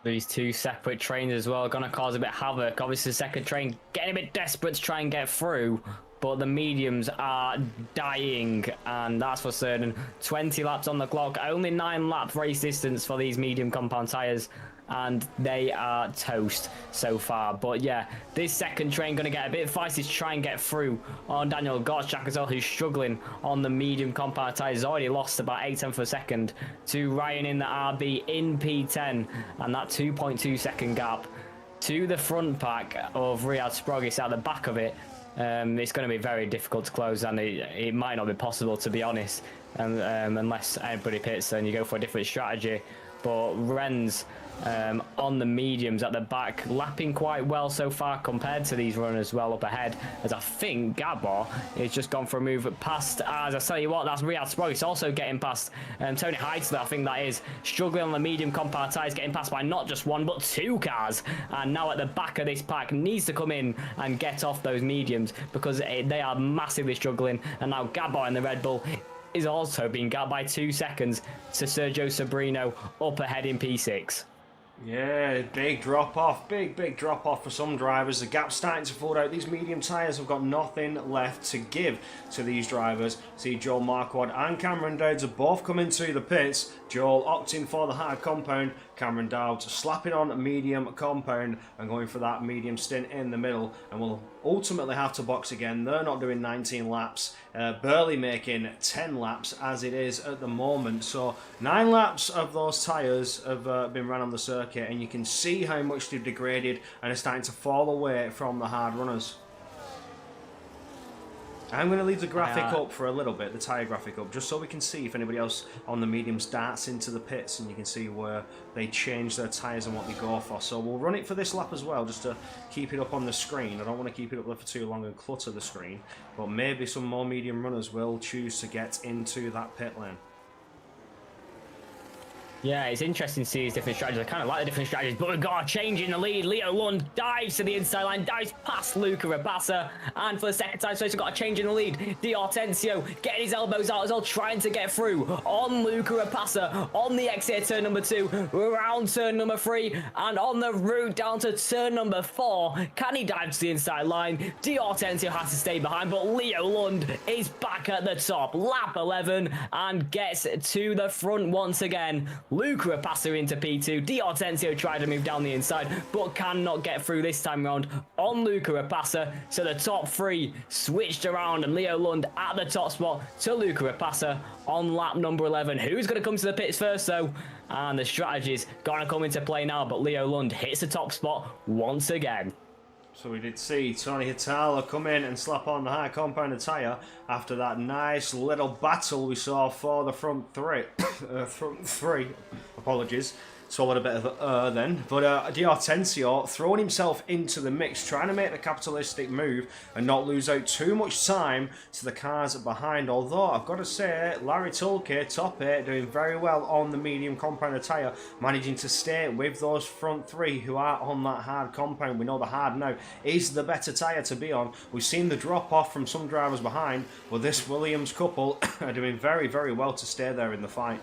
These 2 separate trains as well are going to cause a bit of havoc. Obviously, the second train getting a bit desperate to try and get through, but the mediums are dying, and that's for certain. 20 laps on the clock, only 9 lap race distance for these medium compound tyres, and they are toast so far. But yeah, this second train going to get a bit feisty to try and get through on Daniel Gottschalk as well, who's struggling on the medium compound tyres. He's already lost about 8/10 of a second to Ryan in the RB in P10, and that 2.2 second gap to the front pack of Riyadh Sprogis at the back of it. It's going to be very difficult to close, and it might not be possible, to be honest, unless everybody pits and you go for a different strategy. But Ren's on the mediums at the back, lapping quite well so far compared to these runners well up ahead, as I think Gabor has just gone for a move past, as I tell you what, that's Riyadh Sprogis also getting past Tony Heitler, I think that is, struggling on the medium compound tyres, getting passed by not just one but two cars, and now at the back of this pack needs to come in and get off those mediums because they are massively struggling. And now Gabor in the Red Bull is also being gapped by 2 seconds to Sergio Sobrino up ahead in P6. Yeah, big drop off, big drop off for some drivers. The gap's starting to fold out. These medium tyres have got nothing left to give to these drivers. See, Joel Marquardt and Cameron Dowd are both coming to the pits. Joel opting for the hard compound, Cameron Dowd slapping on a medium compound and going for that medium stint in the middle, and will ultimately have to box again. They're not doing 19 laps, barely making 10 laps as it is at the moment. So 9 laps of those tyres have been run on the circuit, and you can see how much they've degraded and are starting to fall away from the hard runners. I'm going to leave the graphic up for a little bit, the tyre graphic up, just so we can see if anybody else on the mediums darts into the pits, and you can see where they change their tyres and what they go for. So we'll run it for this lap as well, just to keep it up on the screen. I don't want to keep it up there for too long and clutter the screen, but maybe some more medium runners will choose to get into that pit lane. Yeah, it's interesting to see these different strategies. I kind of like the different strategies, but we've got a change in the lead. Leo Lund dives to the inside line, dives past Luca Rabassa, and for the second time, so he's got a change in the lead. Di Hortensio getting his elbows out as well, trying to get through on Luca Rabassa, on the exit turn number 2, around turn number 3, and on the route down to turn number 4. Can he dive to the inside line? Di Hortensio has to stay behind, but Leo Lund is back at the top, lap 11, and gets to the front once again. Luca Rabassa into P2. Di Hortensio tried to move down the inside, but cannot get through this time round on Luca Rabassa. So the top 3 switched around, and Leo Lund at the top spot to Luca Rabassa on lap number 11. Who's going to come to the pits first, though? And the strategy's going to come into play now, but Leo Lund hits the top spot once again. So we did see Tony Hitala come in and slap on the high compounded tyre after that nice little battle we saw for the front 3. Apologies. Swallowed a bit of then. But Di Hortensio throwing himself into the mix, trying to make the capitalistic move and not lose out too much time to the cars behind. Although, I've got to say, Larry Tulke, top 8, doing very well on the medium compound tyre, managing to stay with those front 3 who are on that hard compound. We know the hard now is the better tyre to be on. We've seen the drop off from some drivers behind, but this Williams couple are doing very, very well to stay there in the fight.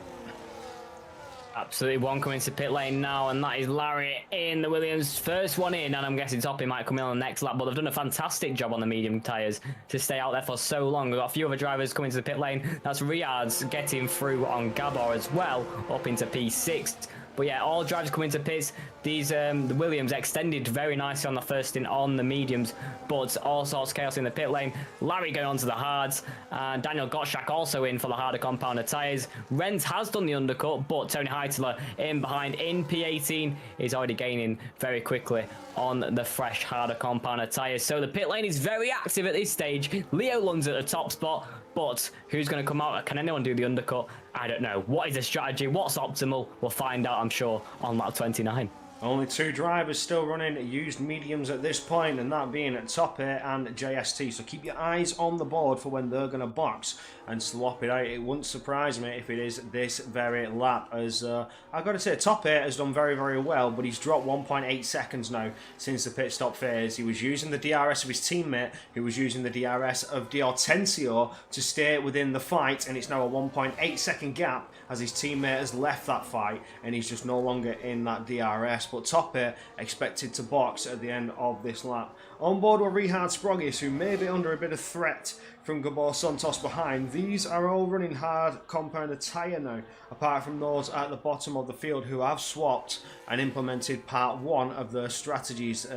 Absolutely, one coming to pit lane now, and that is Larry in the Williams. First one in, and I'm guessing Toppy might come in on the next lap, but they've done a fantastic job on the medium tyres to stay out there for so long. We've got a few other drivers coming to the pit lane. That's Riyadh's getting through on Gabor as well, up into P6. But yeah, all drivers coming to pits. These the Williams extended very nicely on the first stint on the mediums, but all sorts of chaos in the pit lane. Larry going on to the hards, and Daniel Gottschalk also in for the harder compounded tyres. Rens has done the undercut, but Tony Heitler in behind in P18 is already gaining very quickly on the fresh harder compounded tyres. So the pit lane is very active at this stage. Leo Lund's at the top spot, but who's going to come out? Can anyone do the undercut? I don't know. What is the strategy? What's optimal? We'll find out, I'm sure, on lap 29. Only 2 drivers still running used mediums at this point, and that being Toppe and JST. So keep your eyes on the board for when they're going to box and swap it out. It wouldn't surprise me if it is this very lap, as I've got to say, Toppe has done very, very well, but he's dropped 1.8 seconds now since the pit stop phase. He was using the DRS of his teammate, who was using the DRS of Di Hortensio to stay within the fight, and it's now a 1.8 second gap as his teammate has left that fight, and he's just no longer in that DRS. But Toppe expected to box at the end of this lap. On board were Riyadh Sprogis, who may be under a bit of threat from Gabor Santos behind. These are all running hard compound tyre now, apart from those at the bottom of the field who have swapped and implemented part 1 of their strategies.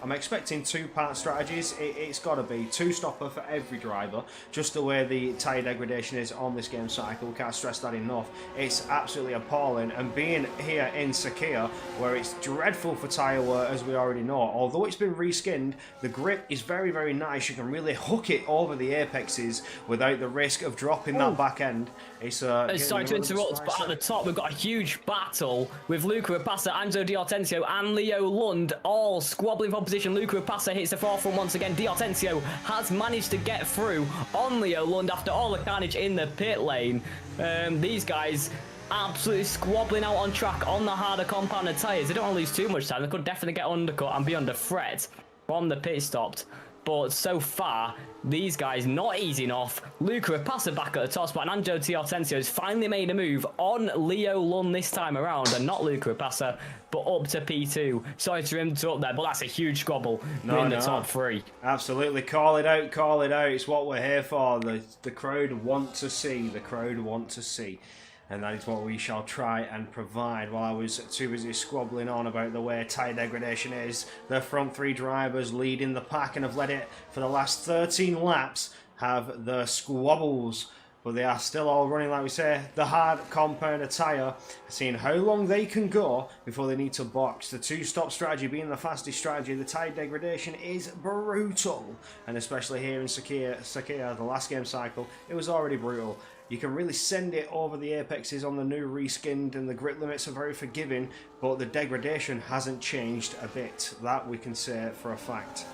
I'm expecting 2-part strategies. It's got to be 2-stopper for every driver, just the way the tyre degradation is on this game cycle. Can't stress that enough. It's absolutely appalling, and being here in Sakia, where it's dreadful for tyre wear, as we already know, although it's been reskinned, the grip is very, very nice. You can really hook it over the apexes without the risk of dropping that back end. It's sorry to interrupt, but at the top we've got a huge battle with Luca Rapassa, Angelo Di Hortensio and Leo Lund all squabbling for position. Luca Rapassa hits the forefront once again. Di Hortensio has managed to get through on Leo Lund after all the carnage in the pit lane. These guys absolutely squabbling out on track on the harder compounded tyres. They don't want to lose too much time. They could definitely get undercut and be under threat from the pit stopped. But so far, these guys not easing off. Luca Rapassa back at the top spot, and Angelo Di Hortensio has finally made a move on Leo Lund this time around, and not Luca Rapassa, but up to P2. Sorry to interrupt there, but that's a huge squabble in the top 3. Absolutely, call it out, call it out. It's what we're here for. The crowd want to see. The crowd want to see. And that is what we shall try and provide. While I was too busy squabbling on about the way tyre degradation is, the front 3 drivers leading the pack and have led it for the last 13 laps have the squabbles. But they are still all running, like we say, the hard compounder tyre, seeing how long they can go before they need to box. The 2-stop strategy being the fastest strategy. The tyre degradation is brutal. And especially here in Sakia, the last game cycle, it was already brutal. You can really send it over the apexes on the new reskinned, and the grip limits are very forgiving, but the degradation hasn't changed a bit. That we can say for a fact.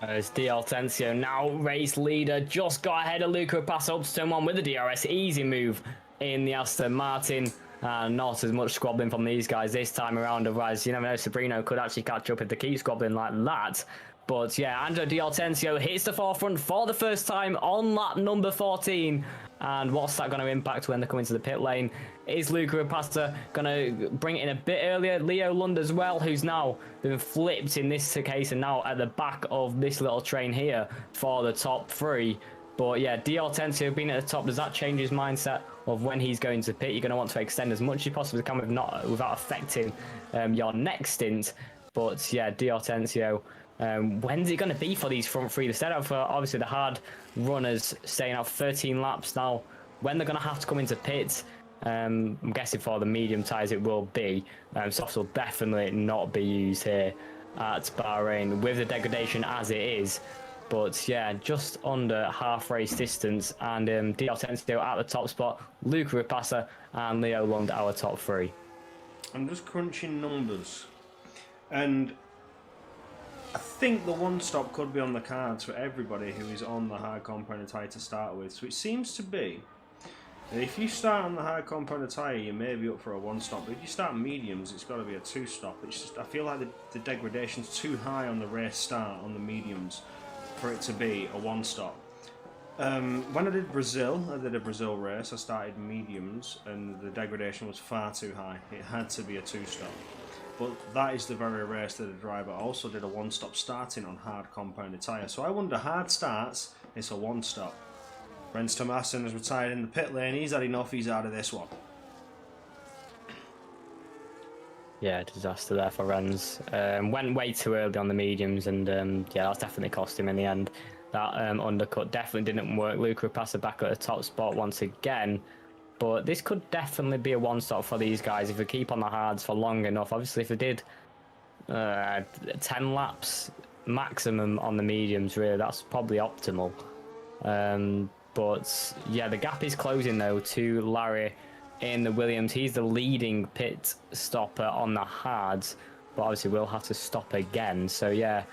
As Di Hortensio, now race leader, just got ahead of Luca Rapassa up to turn 1 with the DRS. Easy move in the Aston Martin. Not as much squabbling from these guys this time around. Otherwise, you never know, Sabrino could actually catch up if they keep squabbling like that. But yeah, Angelo Di Hortensio hits the forefront for the first time on lap number 14. And what's that going to impact when they come into the pit lane? Is Luca Rapassa going to bring it in a bit earlier? Leo Lund as well, who's now been flipped in this case and now at the back of this little train here for the top 3. But yeah, Di Hortensio being at the top, does that change his mindset of when he's going to pit? You're going to want to extend as much as you possibly can without affecting your next stint. But yeah, Di Hortensio, when's it going to be for these front 3? They set out for obviously the hard runners staying out 13 laps now. When they're going to have to come into pits, I'm guessing for the medium tyres it will be. Softs will definitely not be used here at Bahrain with the degradation as it is. But yeah, just under half race distance, and Di Hortensio at the top spot, Luca Rapassa and Leo Lund our top 3. I'm just crunching numbers, and I think the 1-stop could be on the cards for everybody who is on the hard compounded tyre to start with. So it seems to be that if you start on the hard compounded tyre, you may be up for a 1-stop. But if you start mediums, it's got to be a 2-stop. It's just, I feel like the degradation's too high on the race start on the mediums for it to be a 1-stop. When I did a Brazil race, I started mediums and the degradation was far too high. It had to be a 2-stop. But that is the very race that the driver also did a 1-stop starting on hard compounded tyre. So I wonder, hard starts, it's a 1-stop. Rens Thomassen has retired in the pit lane. He's had enough, he's out of this one. Yeah, disaster there for Rens. Went way too early on the mediums, and yeah, that's definitely cost him in the end. That undercut definitely didn't work. Luca Rapassa back at the top spot once again. But this could definitely be a 1-stop for these guys if we keep on the hards for long enough. Obviously, if we did 10 laps maximum on the mediums, really, that's probably optimal. But yeah, the gap is closing though to Larry in the Williams. He's the leading pit stopper on the hards, but obviously we'll have to stop again. So yeah,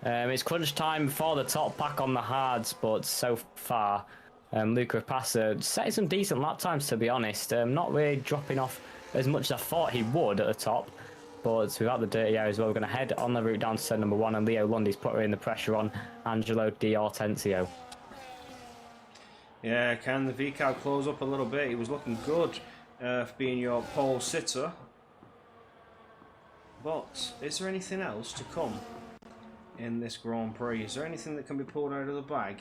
it's crunch time for the top pack on the hards, but so far Luca Rapassa setting some decent lap times, to be honest. Not really dropping off as much as I thought he would at the top, but without the dirty air as well. We're going to head on the route down to turn number 1, and Leo Lundy's putting the pressure on Angelo Di Hortensio. Yeah, can the VCAL close up a little bit? He was looking good for being your pole sitter. But is there anything else to come in this Grand Prix. Is there anything that can be pulled out of the bag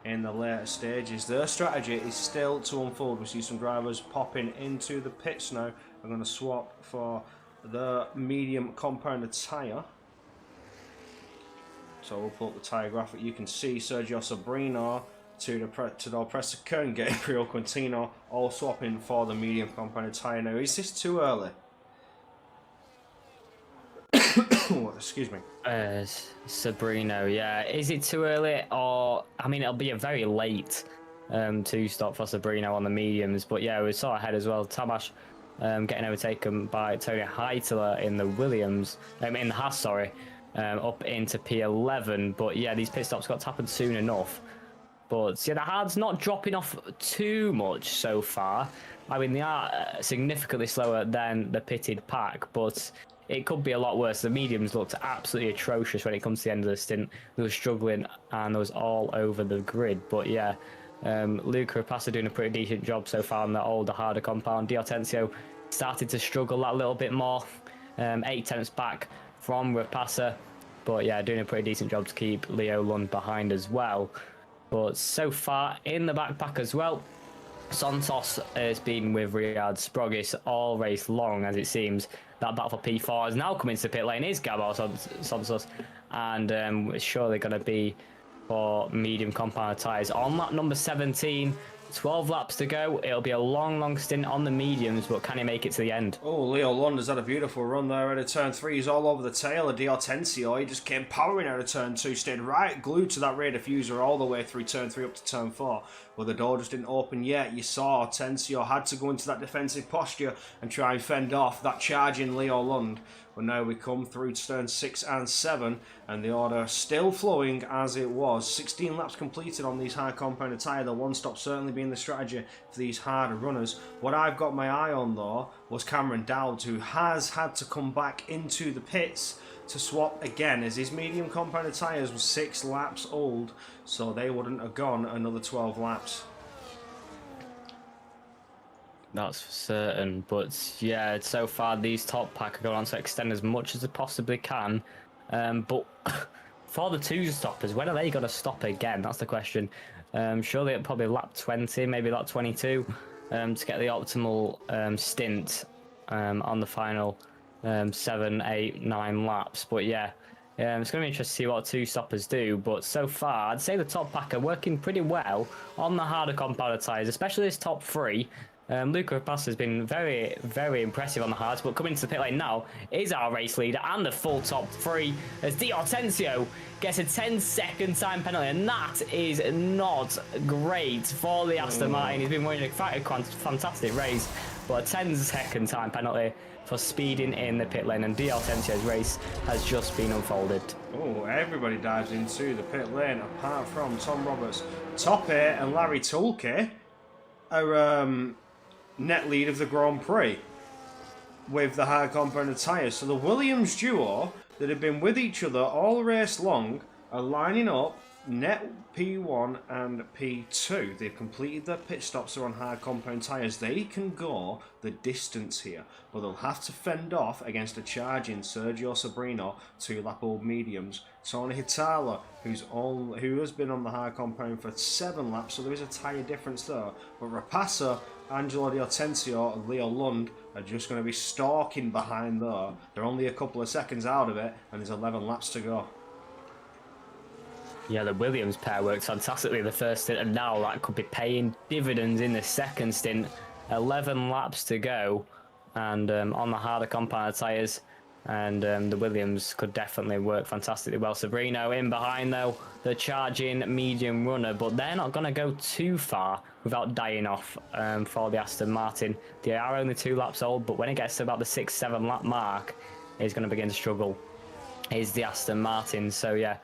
in the later stages? Their strategy is still to unfold. We see some drivers popping into the pits now. I'm going to swap for the medium compounded tyre. So we'll pull up the tyre graphic. You can see Sergio Sabrino to the Pressica and Gabriel Quintino all swapping for the medium compounded tyre now. Is this too early? Excuse me. Sabrino, yeah. Is it too early? Or, I mean, it'll be a very late two-stop for Sabrino on the mediums. But yeah, we saw ahead as well. Tamas getting overtaken by Tony Heitler in the Williams, in the Haas, sorry, up into P11. But yeah, these pit stops got to happen soon enough. But yeah, the hard's not dropping off too much so far. I mean, they are significantly slower than the pitted pack, but it could be a lot worse. The mediums looked absolutely atrocious when it comes to the end of the stint. They were struggling and they was all over the grid. But yeah, Luca Rapassa doing a pretty decent job so far on the older, harder compound. D'Ortenzio started to struggle that little bit more. 8 tenths back from Rapassa. But yeah, doing a pretty decent job to keep Leo Lund behind as well. But so far in the backpack as well, Santos has been with Riyad Sprogis all race long, as it seems. That battle for P4 has now come into the pit lane, is Gabo Santos, and it's surely going to be for medium compound tyres. On lap number 17, 12 laps to go. It'll be a long stint on the mediums, but can he make it to the end? Oh, Leo Lund has had a beautiful run there out of turn 3. He's all over the tail of D'Ortenzio. He just came powering out of turn 2, stayed right glued to that rear diffuser all the way through turn 3 up to turn 4. But the door just didn't open yet. You saw Tensio had to go into that defensive posture and try and fend off that charging Leo Lund. But now we come through turn 6 and 7, and the order still flowing as it was. 16 laps completed on these high compounded tyre. The one stop certainly being the strategy for these harder runners. What I've got my eye on though was Cameron Dowd, who has had to come back into the pits to swap again, as his medium compounded tyres were 6 laps old, so they wouldn't have gone another 12 laps. That's for certain, but yeah, so far these top pack are going on to extend as much as they possibly can. But for the two stoppers, when are they going to stop again? That's the question. Surely it'll probably lap 20, maybe lap 22, to get the optimal stint on the final 7, 8, 9 laps. But yeah, it's going to be interesting to see what two stoppers do. But so far, I'd say the top pack are working pretty well on the harder compounded tyres, especially this top 3. Luca Rapassa has been very impressive on the hards, but coming to the pit lane now is our race leader and the full top 3 as D'Ortenzio gets a 10-second time penalty, and that is not great for the Aston Martin. He's been running a fantastic race, but a 10-second time penalty for speeding in the pit lane, and D'Ortenzio's race has just been unfolded. Oh, everybody dives into the pit lane apart from Tom Roberts. Toppe and Larry Tulke are net lead of the Grand Prix with the hard compounded tyres. So the Williams duo that have been with each other all race long are lining up net P1 and P2. They've completed their pit stops. They're on hard compound tyres. They can go the distance here, but they'll have to fend off against a charging Sergio Sabrino 2-lap-old mediums. Tony Hitala, who has been on the hard compound for 7 laps, so there is a tyre difference there. But Rapassa, Angelo D'Ortenzio and Leo Lund are just going to be stalking behind there. They're only a couple of seconds out of it, and there's 11 laps to go. Yeah, the Williams pair worked fantastically the first stint, and now that could be paying dividends in the second stint. 11 laps to go, and on the harder compound tyres, and the Williams could definitely work fantastically well. Sabrino in behind though, the charging medium runner, but they're not going to go too far without dying off for the Aston Martin. They are only 2 laps old, but when it gets to about the 6-7 lap mark, it's going to begin to struggle, is the Aston Martin. So yeah,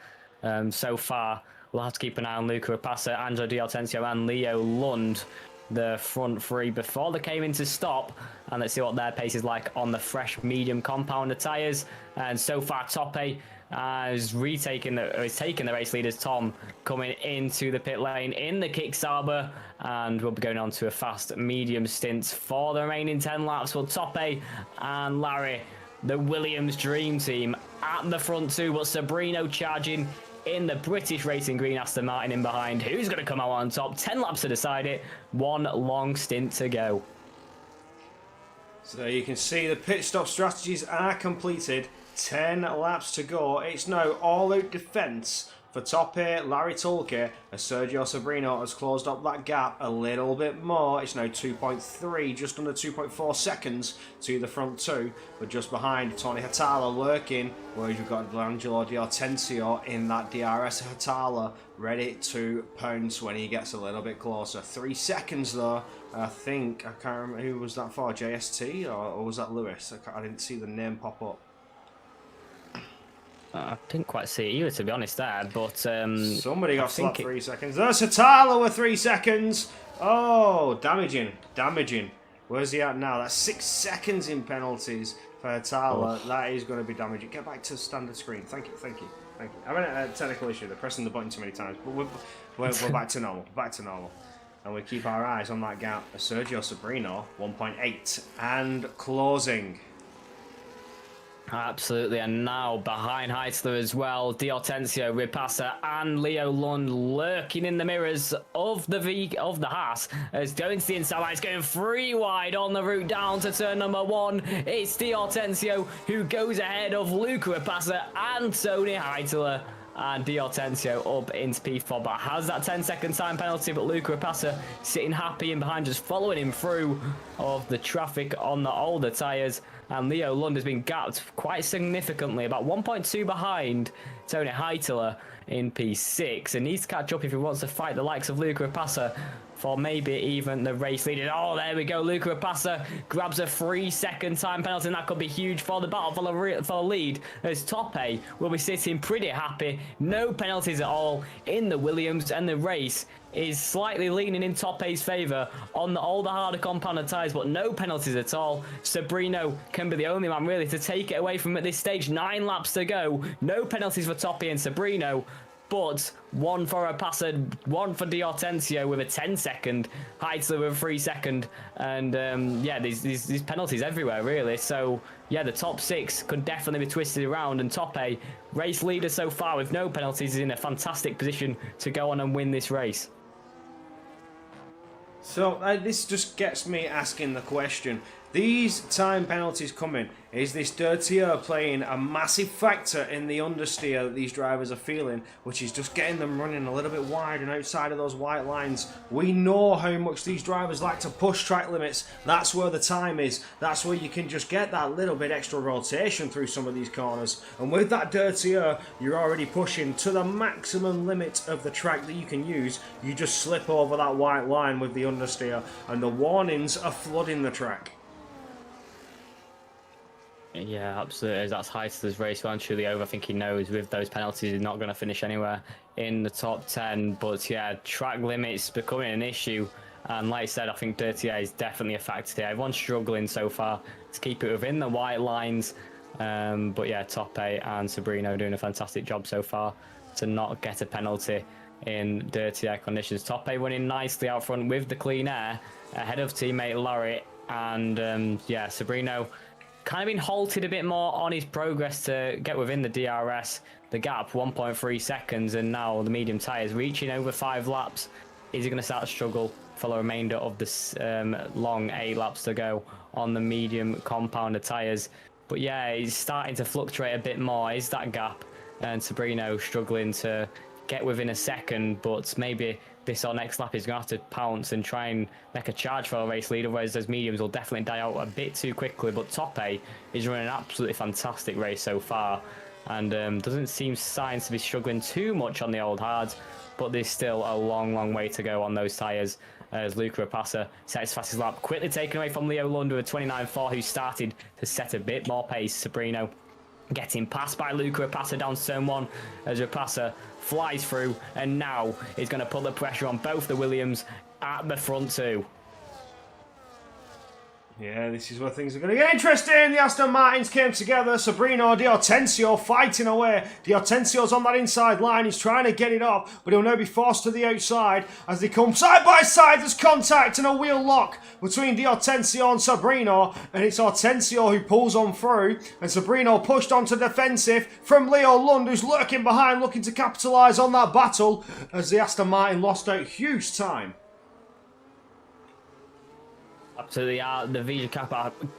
so far we'll have to keep an eye on Luca Rapassa, Angelo D'Ortenzio and Leo Lund, the front 3 before they came into stop, and let's see what their pace is like on the fresh medium compounder tyres. And so far Toppe is taking the race leaders. Tom coming into the pit lane in the Kickstarter, and we'll be going on to a fast medium stint for the remaining 10 laps. Well, Toppe and Larry the Williams Dream Team at the front two, but Sabrino charging in the British Racing Green Aston Martin in behind. Who's going to come out on top? 10 laps to decide it. One long stint to go. So you can see the pit stop strategies are completed. 10 laps to go. It's now all-out defence for top 8, Larry Tulke, as Sergio Sabrino has closed up that gap a little bit more. It's now 2.3, just under 2.4 seconds to the front two. But just behind, Tony Hatala lurking, whereas you've got Angelo D'Ortenzio in that DRS. Hatala ready to pounce when he gets a little bit closer. 3 seconds though. I think, I can't remember, who was that for? JST or was that Lewis? I didn't see the name pop up. I didn't quite see it either, to be honest, there, but... somebody got slapped 3 seconds. There's Hatala with 3 seconds. Oh, damaging. Where's he at now? That's 6 seconds in penalties for Hatala. Oh. That is going to be damaging. Get back to standard screen. Thank you. I'm having a technical issue. They're pressing the button too many times, but we're back to normal. And we keep our eyes on that gap. Sergio Sabrino, 1.8, and closing. Absolutely, and now behind Heitler as well, D'Ortenzio, Ripasa, and Leo Lund lurking in the mirrors of the Haas as going to the inside line. It's going 3 wide on the route down to turn number 1. It's D'Ortenzio who goes ahead of Luca Ripasa and Tony Heitler. And D'Ortenzio up into P4, but has that 10-second time penalty, but Luca Ripasa sitting happy in behind, just following him through of the traffic on the older tyres. And Leo Lund has been gapped quite significantly, about 1.2 behind Tony Heitler in P6, and needs to catch up if he wants to fight the likes of Luca Ripasa for maybe even the race leader. Oh, there we go. Luca Ripasa grabs a 3-second time penalty, and that could be huge for the battle for the lead, as Tope will be sitting pretty happy. No penalties at all in the Williams, and the race is slightly leaning in Tope's favour on the older, harder compounded tyres, but no penalties at all. Sabrino can be the only man really to take it away from him at this stage. 9 laps to go. No penalties for Tope and Sabrino, but 1 for Ripasa, 1 for D'Ortenzio with a 10-second, Heitler with a 3-second, and yeah, these penalties everywhere really. So yeah, the top 6 could definitely be twisted around, and Tope, race leader so far with no penalties, is in a fantastic position to go on and win this race. So this just gets me asking the question, these time penalties coming, is this dirty air playing a massive factor in the understeer that these drivers are feeling, which is just getting them running a little bit wide and outside of those white lines? We know how much these drivers like to push track limits. That's where the time is. That's where you can just get that little bit extra rotation through some of these corners. And with that dirty air, you're already pushing to the maximum limit of the track that you can use. You just slip over that white line with the understeer, and the warnings are flooding the track. Yeah, absolutely. That's Heitler's race well and truly over. I think he knows with those penalties he's not going to finish anywhere in the top 10. But yeah, track limits becoming an issue. And like I said, I think Dirty Air is definitely a factor here. Everyone's struggling so far to keep it within the white lines. But yeah, Tope and Sabrino doing a fantastic job so far to not get a penalty in dirty air conditions. Tope running nicely out front with the clean air ahead of teammate Larry. And yeah, Sabrino kind of been halted a bit more on his progress to get within the DRS. The gap, 1.3 seconds, and now the medium tyres reaching over 5 laps. Is he going to start to struggle for the remainder of this long 8 laps to go on the medium compounded tyres? But yeah, he's starting to fluctuate a bit more. Is that gap? And Sabrino struggling to get within a second, but maybe this or next lap is going to have to pounce and try and make a charge for a race leader, whereas those mediums will definitely die out a bit too quickly. But Tope is running an absolutely fantastic race so far, and doesn't seem signs to be struggling too much on the old hards, but there's still a long way to go on those tyres as Luca Ripasa sets fastest lap, quickly taken away from Leo Lund with a 29.4, who started to set a bit more pace. Sabrino getting passed by Luca Ripasa down to turn 1 as Ripasa flies through, and now is going to put the pressure on both the Williams at the front two. Yeah, this is where things are going to get interesting. The Aston Martins came together. Sabrino, D'Hortensio fighting away. D'Hortensio's on that inside line. He's trying to get it off, but he'll now be forced to the outside as they come side by side. There's contact and a wheel lock between D'Hortensio and Sabrino, and it's Hortensio who pulls on through, and Sabrino pushed onto defensive from Leo Lund, who's lurking behind, looking to capitalise on that battle as the Aston Martin lost out huge time. Absolutely, the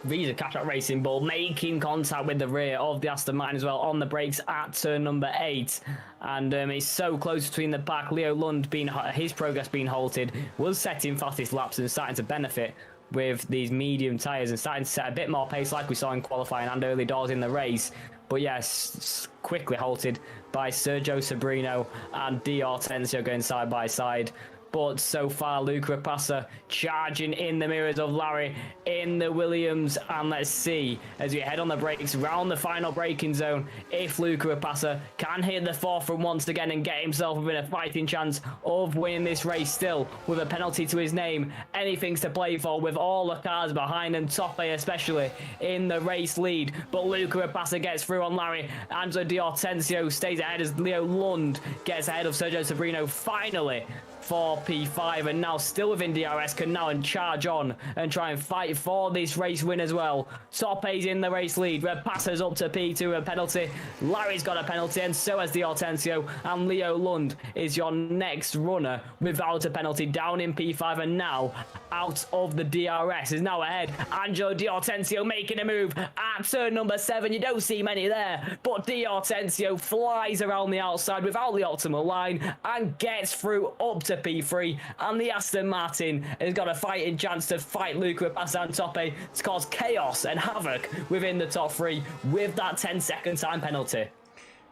Visa Cash Racing Bull making contact with the rear of the Aston Martin as well on the brakes at turn number 8. And it's so close between the pack. Leo Lund, his progress being halted, was setting fastest laps and starting to benefit with these medium tyres and starting to set a bit more pace like we saw in qualifying and early doors in the race. But yes, quickly halted by Sergio Sabrino and D'Hortensio going side by side. But so far, Luca Rapassa charging in the mirrors of Larry in the Williams. And let's see, as we head on the brakes, round the final braking zone, if Luca Rapassa can hit the forefront once again and get himself within a fighting chance of winning this race still, with a penalty to his name. Anything's to play for with all the cars behind him, Tope especially in the race lead. But Luca Rapassa gets through on Larry. Angelo D'Hortensio stays ahead as Leo Lund gets ahead of Sergio Sabrino finally for P5, and now still within DRS can now charge on and try and fight for this race win as well. Tope's in the race lead. Repassa's up to P2, a penalty. Larry's got a penalty, and so has D'Hortensio, and Leo Lund is your next runner without a penalty down in P5, and now out of the DRS is now ahead. Angelo D'Hortensio making a move at turn number 7. You don't see many there, but D'Hortensio flies around the outside without the optimal line and gets through up to P3, and the Aston Martin has got a fighting chance to fight Luca Rapassa and Tope to cause chaos and havoc within the top 3 with that 10-second time penalty.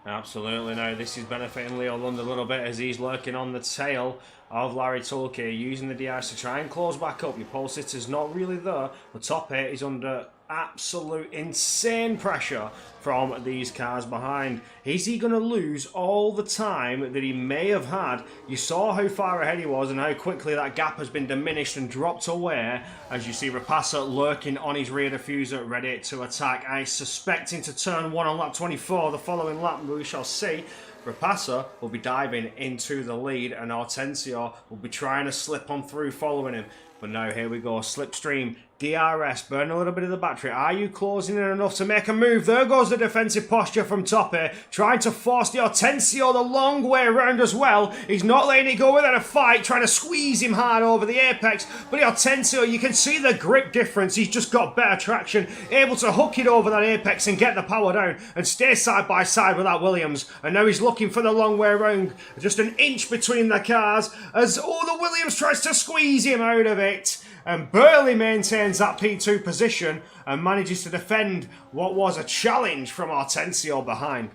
Absolutely. Now this is benefiting Leo Lund a little bit as he's lurking on the tail of Larry Tulke, using the DRS to try and close back up. Your pole sitter's not really there, but Tope is under absolute insane pressure from these cars behind. Is he going to lose all the time that he may have had? You saw how far ahead he was and how quickly that gap has been diminished and dropped away as you see Rapassa lurking on his rear diffuser ready to attack. I suspect into turn 1 on lap 24, the following lap, we shall see. Rapassa will be diving into the lead and Hortensio will be trying to slip on through following him. But now here we go, slipstream, DRS, burn a little bit of the battery. Are you closing in enough to make a move? There goes the defensive posture from Tope, trying to force D'Hortensio the long way around as well. He's not letting it go without a fight, trying to squeeze him hard over the apex. But D'Hortensio, you can see the grip difference. He's just got better traction, able to hook it over that apex and get the power down and stay side by side with that Williams. And now he's looking for the long way around, just an inch between the cars as the Williams tries to squeeze him out of it. And Burley maintains that P2 position and manages to defend what was a challenge from Hortensio behind.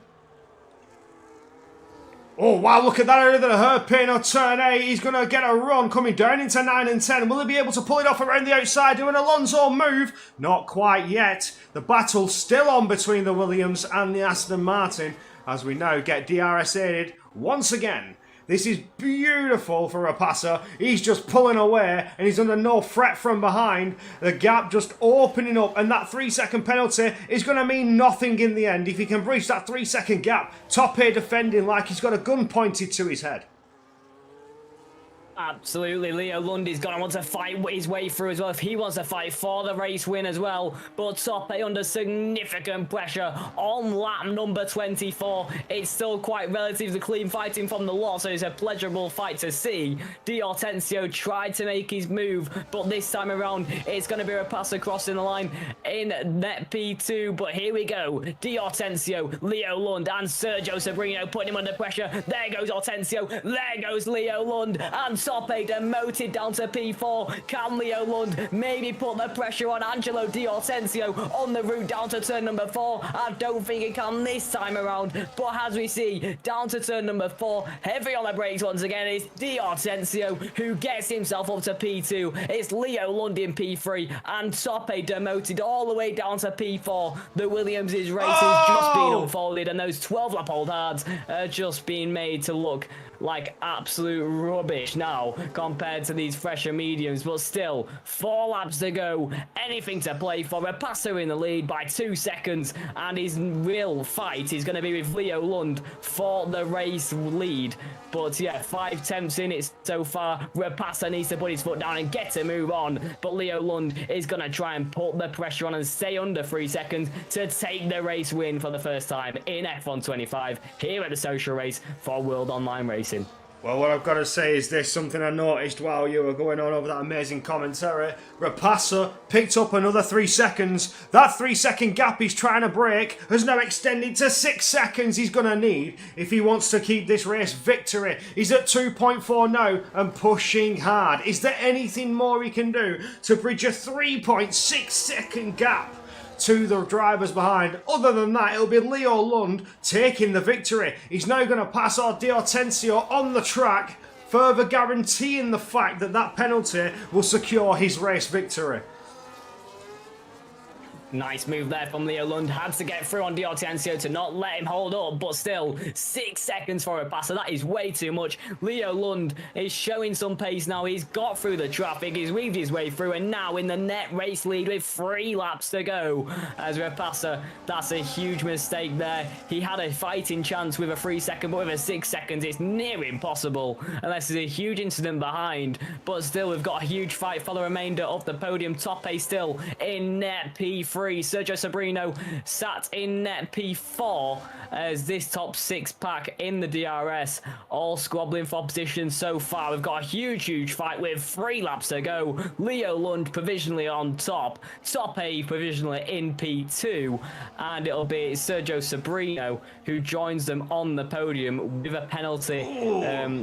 Oh wow, look at that out of the hairpin on turn 8. He's going to get a run coming down into 9 and 10. Will he be able to pull it off around the outside? Do an Alonso move? Not quite yet. The battle still on between the Williams and the Aston Martin as we now get DRS aided once again. This is beautiful for Rapassa. He's just pulling away and he's under no threat from behind. The gap just opening up, and that 3-second penalty is going to mean nothing in the end. If he can breach that 3-second gap, Tope defending like he's got a gun pointed to his head. Absolutely, Leo Lundy's going to want to fight his way through as well if he wants to fight for the race win as well. But Tope under significant pressure on lap number 24. It's still quite relatively clean fighting from the lot, so it's a pleasurable fight to see. D'Hortensio tried to make his move, but this time around it's going to be a pass crossing the line in net P2. But here we go, D'Hortensio, Leo Lund and Sergio Sabrino putting him under pressure. There goes Hortensio, there goes Leo Lund, and Tope demoted down to P4. Can Leo Lund maybe put the pressure on Angelo D'Hortensio on the route down to turn number 4? I don't think he can this time around, but as we see, down to turn number 4, heavy on the brakes once again is D'Hortensio, who gets himself up to P2. It's Leo Lund in P3, and Tope demoted all the way down to P4. The Williams' race is just being unfolded, and those 12-lap old hards are just being made to look like absolute rubbish now compared to these fresher mediums, but still 4 laps to go, anything to play for. Rapasa in the lead by 2 seconds, and his real fight is going to be with Leo Lund for the race lead. But yeah, 5 attempts in it so far. Rapasa needs to put his foot down and get a move on, but Leo Lund is going to try and put the pressure on and stay under 3 seconds to take the race win for the first time in F1 25 here at the social race for World Online Racing. Well, what I've got to say is this, something I noticed while you were going on over that amazing commentary. Rapasa picked up another 3 seconds. That 3-second gap he's trying to break has now extended to 6 seconds he's going to need if he wants to keep this race victory. He's at 2.4 now and pushing hard. Is there anything more he can do to bridge a 3.6 second gap to the drivers behind? Other than that, it'll be Leo Lund taking the victory. He's now going to pass D'Ortenzio on the track, further guaranteeing the fact that that penalty will secure his race victory. Nice move there from Leo Lund. Had to get through on D'Ortenzio to not let him hold up, but still 6 seconds for a passer. That is way too much. Leo Lund is showing some pace now. He's got through the traffic. He's weaved his way through and now in the net race lead with 3 laps to go. As Rapasa, that's a huge mistake there. He had a fighting chance with a 3 second, but with a 6 seconds, it's near impossible unless there's a huge incident behind. But still, we've got a huge fight for the remainder of the podium. Tope still in net P3. Sergio Sabrino sat in net P4 as this top 6 pack in the DRS all squabbling for position so far. We've got a huge fight with 3 laps to go. Leo Lund provisionally on top, Tope provisionally in P2, and it'll be Sergio Sabrino who joins them on the podium with a penalty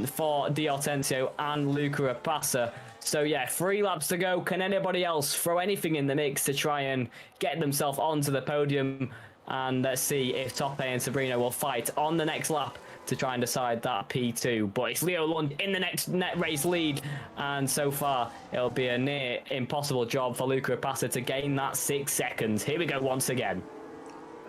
for D'Ortenzio and Luca Rapasa. So yeah, 3 laps to go. Can anybody else throw anything in the mix to try and get themselves onto the podium? And let's see if Tope and Sabrino will fight on the next lap to try and decide that P2. But it's Leo Lund in the next net race lead, and so far it'll be a near impossible job for Luca Rapasa to gain that 6 seconds. Here we go once again.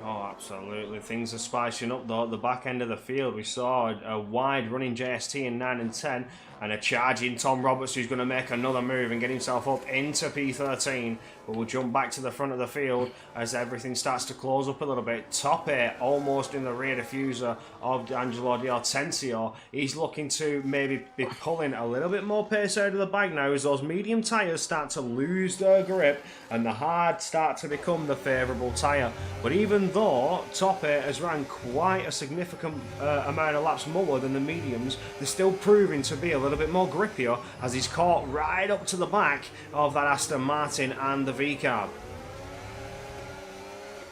Oh, absolutely. Things are spicing up though at the back end of the field. We saw a wide running JST in 9 and 10 and a charging Tom Roberts who's going to make another move and get himself up into P13. But we'll jump back to the front of the field as everything starts to close up a little bit. Tope almost in the rear diffuser of Angelo D'Ortenzio. He's looking to maybe be pulling a little bit more pace out of the bag now as those medium tyres start to lose their grip and the hard start to become the favourable tyre. But even though Tope has ran quite a significant amount of laps more than the mediums, they're still proving to be a little bit more grippier as he's caught right up to the back of that Aston Martin and the V-Carb.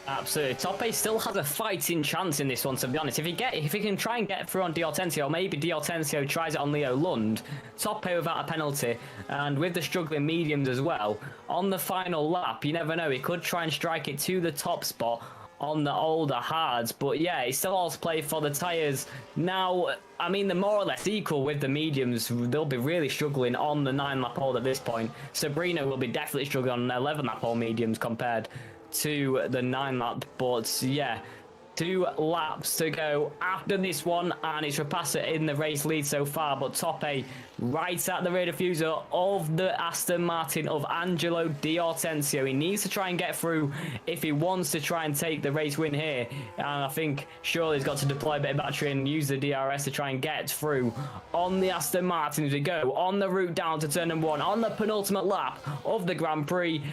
Absolutely. Tope still has a fighting chance in this one, to be honest. If he can try and get through on D'Ortenzio, or maybe D'Ortenzio tries it on Leo Lund, Tope without a penalty, and with the struggling mediums as well, on the final lap, you never know, he could try and strike it to the top spot on the older hards. But yeah, it's still all to play for the tyres. Now, I mean, they're more or less equal with the mediums. They'll be really struggling on the 9-lap hold at this point. Sabrino will be definitely struggling on the 11-lap hold mediums compared to the 9-lap. But yeah, 2 laps to go after this one, and it's Rapasa in the race lead so far, but Tope right at the rear diffuser of the Aston Martin of Angelo D'Ortenzio. He needs to try and get through if he wants to try and take the race win here, and I think surely he's got to deploy a bit of battery and use the DRS to try and get through on the Aston Martin as we go on the route down to turn number 1 on the penultimate lap of the Grand Prix.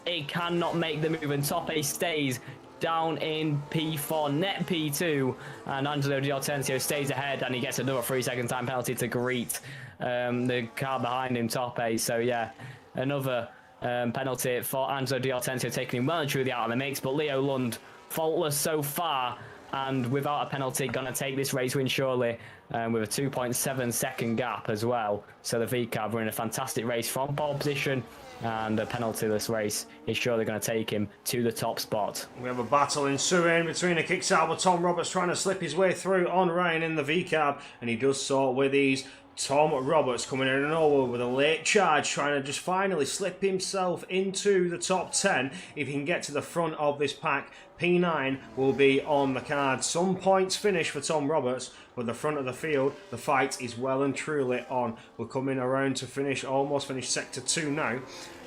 It cannot make the move, and Tope stays down in P4, net P2, and Angelo D'Ortenzio stays ahead, and he gets another 3-second time penalty to greet the car behind him, Tope. So yeah, another penalty for Angelo D'Ortenzio, taking him well and truly out of the mix. But Leo Lund, faultless so far, and without a penalty, gonna take this race win surely, with a 2.7 second gap as well. So the V-Carb running a fantastic race from pole position, and a penaltyless race is surely going to take him to the top spot. We have a battle ensuing between a kick-start with Tom Roberts trying to slip his way through on Ryan in the V-Carb, and he does so with ease. Tom Roberts coming in and over with a late charge, trying to just finally slip himself into the top 10 if he can get to the front of this pack. P9 will be on the card. Some points finish for Tom Roberts, but the front of the field, the fight is well and truly on. We're coming around to finish, almost finish Sector 2 now.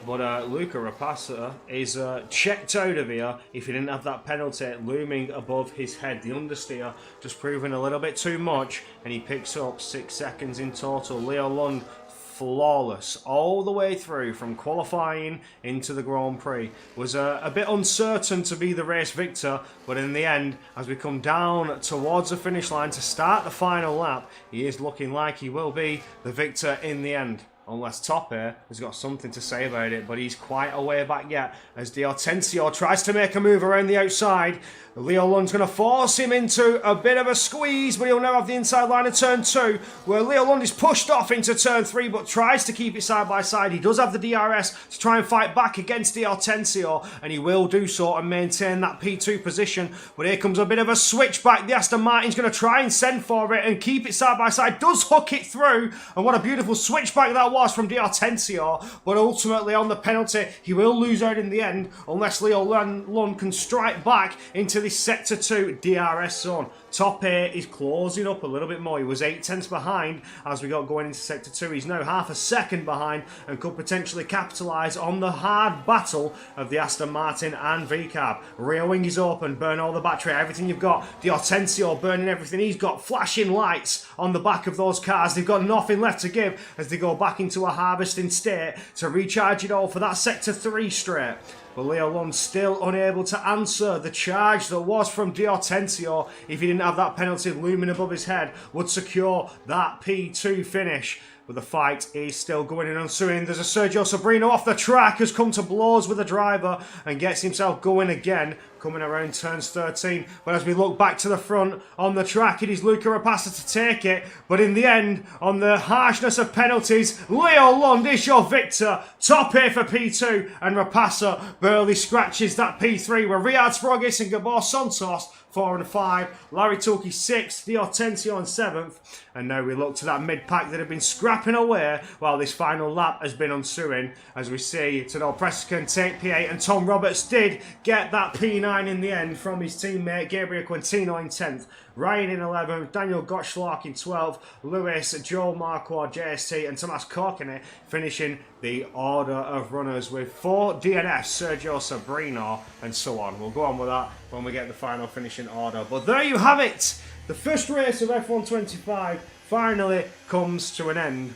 But Luca Rapassa is checked out of here if he didn't have that penalty looming above his head. The understeer just proving a little bit too much, and he picks up 6 seconds in total. Leo Lund flawless all the way through from qualifying into the Grand Prix. Was a bit uncertain to be the race victor, but in the end, as we come down towards the finish line to start the final lap, he is looking like he will be the victor in the end. Unless Top Air has got something to say about it, but he's quite a way back yet as Di Hortensio tries to make a move around the outside. Leo Lund's going to force him into a bit of a squeeze, but he'll now have the inside line of turn 2, where Leo Lund is pushed off into turn 3, but tries to keep it side by side. He does have the DRS to try and fight back against Di Hortensio, and he will do so and maintain that P2 position. But here comes a bit of a switchback. The Aston Martin's going to try and send for it and keep it side by side. Does hook it through, and what a beautiful switchback that was from Di Hortensio. But ultimately on the penalty, he will lose out in the end unless Leo Lund can strike back into this Sector 2 DRS zone. Top 8 is closing up a little bit more. He was 8 tenths behind as we got going into Sector 2. He's now half a second behind and could potentially capitalise on the hard battle of the Aston Martin and VCAB. Rear wing is open, burn all the battery, everything you've got. The Hortensio burning everything he's got, flashing lights on the back of those cars. They've got nothing left to give as they go back into a harvesting state to recharge it all for that Sector 3 straight. But Leo Lund still unable to answer the charge that was from Di Hortensio. If he didn't have that penalty looming above his head, would secure that P2 finish. But the fight is still going and ensuing. There's a Sergio Sobrino off the track, has come to blows with the driver and gets himself going again, coming around turns 13. But as we look back to the front on the track, it is Luca Rapassa to take it. But in the end, on the harshness of penalties, Leo Lund is your victor. Top 8 for P2, and Rapassa barely scratches that P3 with Riyad Sprogis and Gabor Santos 4 and 5, Larry Tulki 6th, Di Hortensio on 7th, and now we look to that mid-pack that have been scrapping away while this final lap has been ensuing, as we see Tadol Preskin take P8, and Tom Roberts did get that P9 in the end from his teammate Gabriel Quintino in 10th, Ryan in 11th, Daniel Gottschalk in 12th, Lewis, Joel Marquardt, JST, and Tomas Kokene finishing the order of runners with 4 DNFs, Sergio Sobrino, and so on. We'll go on with that when we get the final finishing order. But there you have it! The first race of F1 25 finally comes to an end,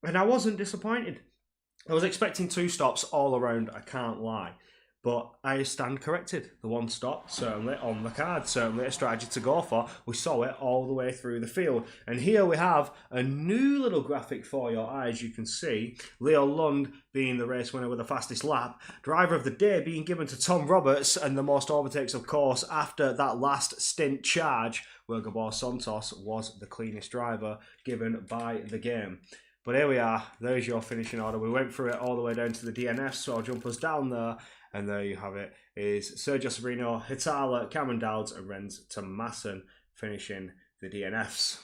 and I wasn't disappointed. I was expecting 2 stops all around, I can't lie. But I stand corrected. The 1 stop, certainly on the card, certainly a strategy to go for. We saw it all the way through the field. And here we have a new little graphic for your eyes. You can see Leo Lund being the race winner with the fastest lap. Driver of the day being given to Tom Roberts, and the most overtakes, of course, after that last stint charge, where Gabor Santos was the cleanest driver given by the game. But here we are. There's your finishing order. We went through it all the way down to the DNF, so I'll jump us down there. And there you have it, is Sergio Sobrino, Hitala, Cameron Dowds, and Renz Tomassen finishing the DNFs.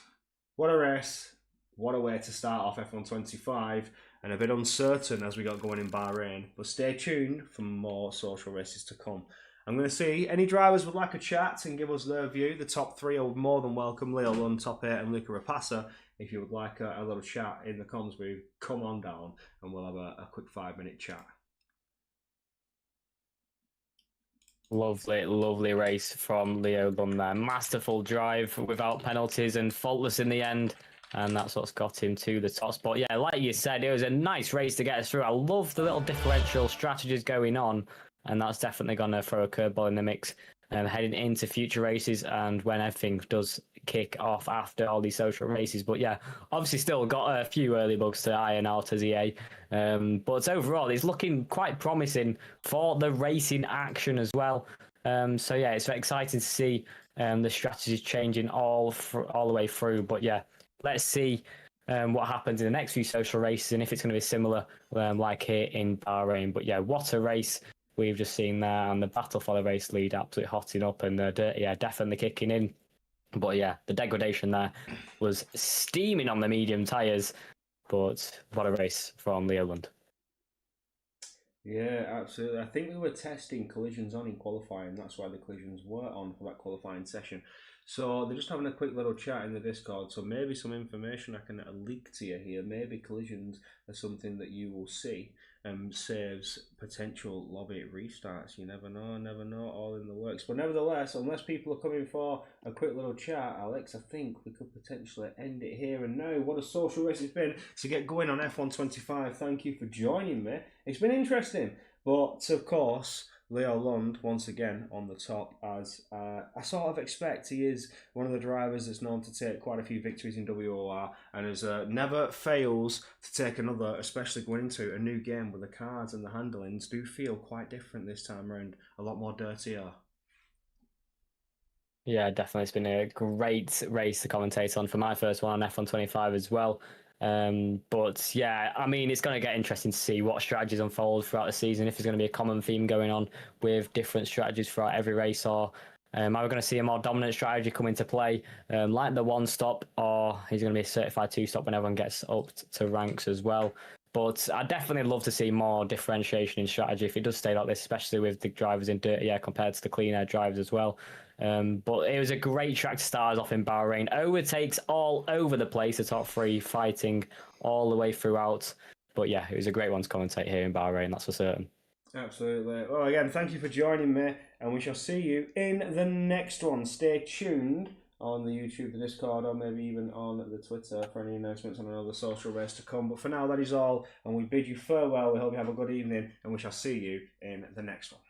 What a race. What a way to start off F1 25, and a bit uncertain as we got going in Bahrain. But stay tuned for more social races to come. I'm going to see any drivers would like a chat and give us their view. The top 3 are more than welcome. Leo Lund, top 8, and Luca Rapassa. If you would like a little chat in the comms booth, come on down and we'll have a quick 5-minute chat. Lovely, lovely race from Leo Lund there. Masterful drive without penalties and faultless in the end. And that's what's got him to the top spot. Yeah, like you said, it was a nice race to get us through. I love the little differential strategies going on. And that's definitely going to throw a curveball in the mix heading into future races and when everything does kick off after all these social races. But yeah, obviously still got a few early bugs to iron out as EA. But overall, it's looking quite promising for the racing action as well. So yeah, it's very exciting to see the strategies changing all the way through. But yeah, let's see what happens in the next few social races and if it's going to be similar like here in Bahrain. But yeah, what a race we've just seen there, and the battle for the race lead absolutely hotting up, and the dirt, yeah, definitely kicking in. But yeah, the degradation there was steaming on the medium tyres. But what a race from Leo Lund. Yeah, absolutely. I think we were testing collisions on in qualifying. That's why the collisions were on for that qualifying session. So they're just having a quick little chat in the Discord. So maybe some information I can leak to you here. Maybe collisions are something that you will see saves potential lobby restarts. You never know, never know, all in the works. But nevertheless, unless people are coming for a quick little chat, Alex, I think we could potentially end it here and now. What a social race it's been to get going on F125. Thank you for joining me. It's been interesting. But of course, Leo Lund once again on the top, as I sort of expect. He is one of the drivers that's known to take quite a few victories in WOR and has never fails to take another, especially going into a new game where the cards and the handlings do feel quite different this time around, a lot more dirtier. Yeah, definitely. It's been a great race to commentate on for my first one on F125 as well. But yeah, I mean, it's going to get interesting to see what strategies unfold throughout the season. If there's going to be a common theme going on with different strategies throughout every race, or are we going to see a more dominant strategy come into play, like the one stop, or he's going to be a certified two stop when everyone gets up to ranks as well. But I'd definitely love to see more differentiation in strategy if it does stay like this, especially with the drivers in dirty air compared to the clean air drivers as well. But it was a great track to start us off in Bahrain. Overtakes all over the place, the top three fighting all the way throughout. But yeah, it was a great one to commentate here in Bahrain, that's for certain. Absolutely. Well, again, thank you for joining me, and we shall see you in the next one. Stay tuned on the YouTube, the Discord, or maybe even on the Twitter for any announcements on another social race to come. But for now, that is all, and we bid you farewell. We hope you have a good evening, and we shall see you in the next one.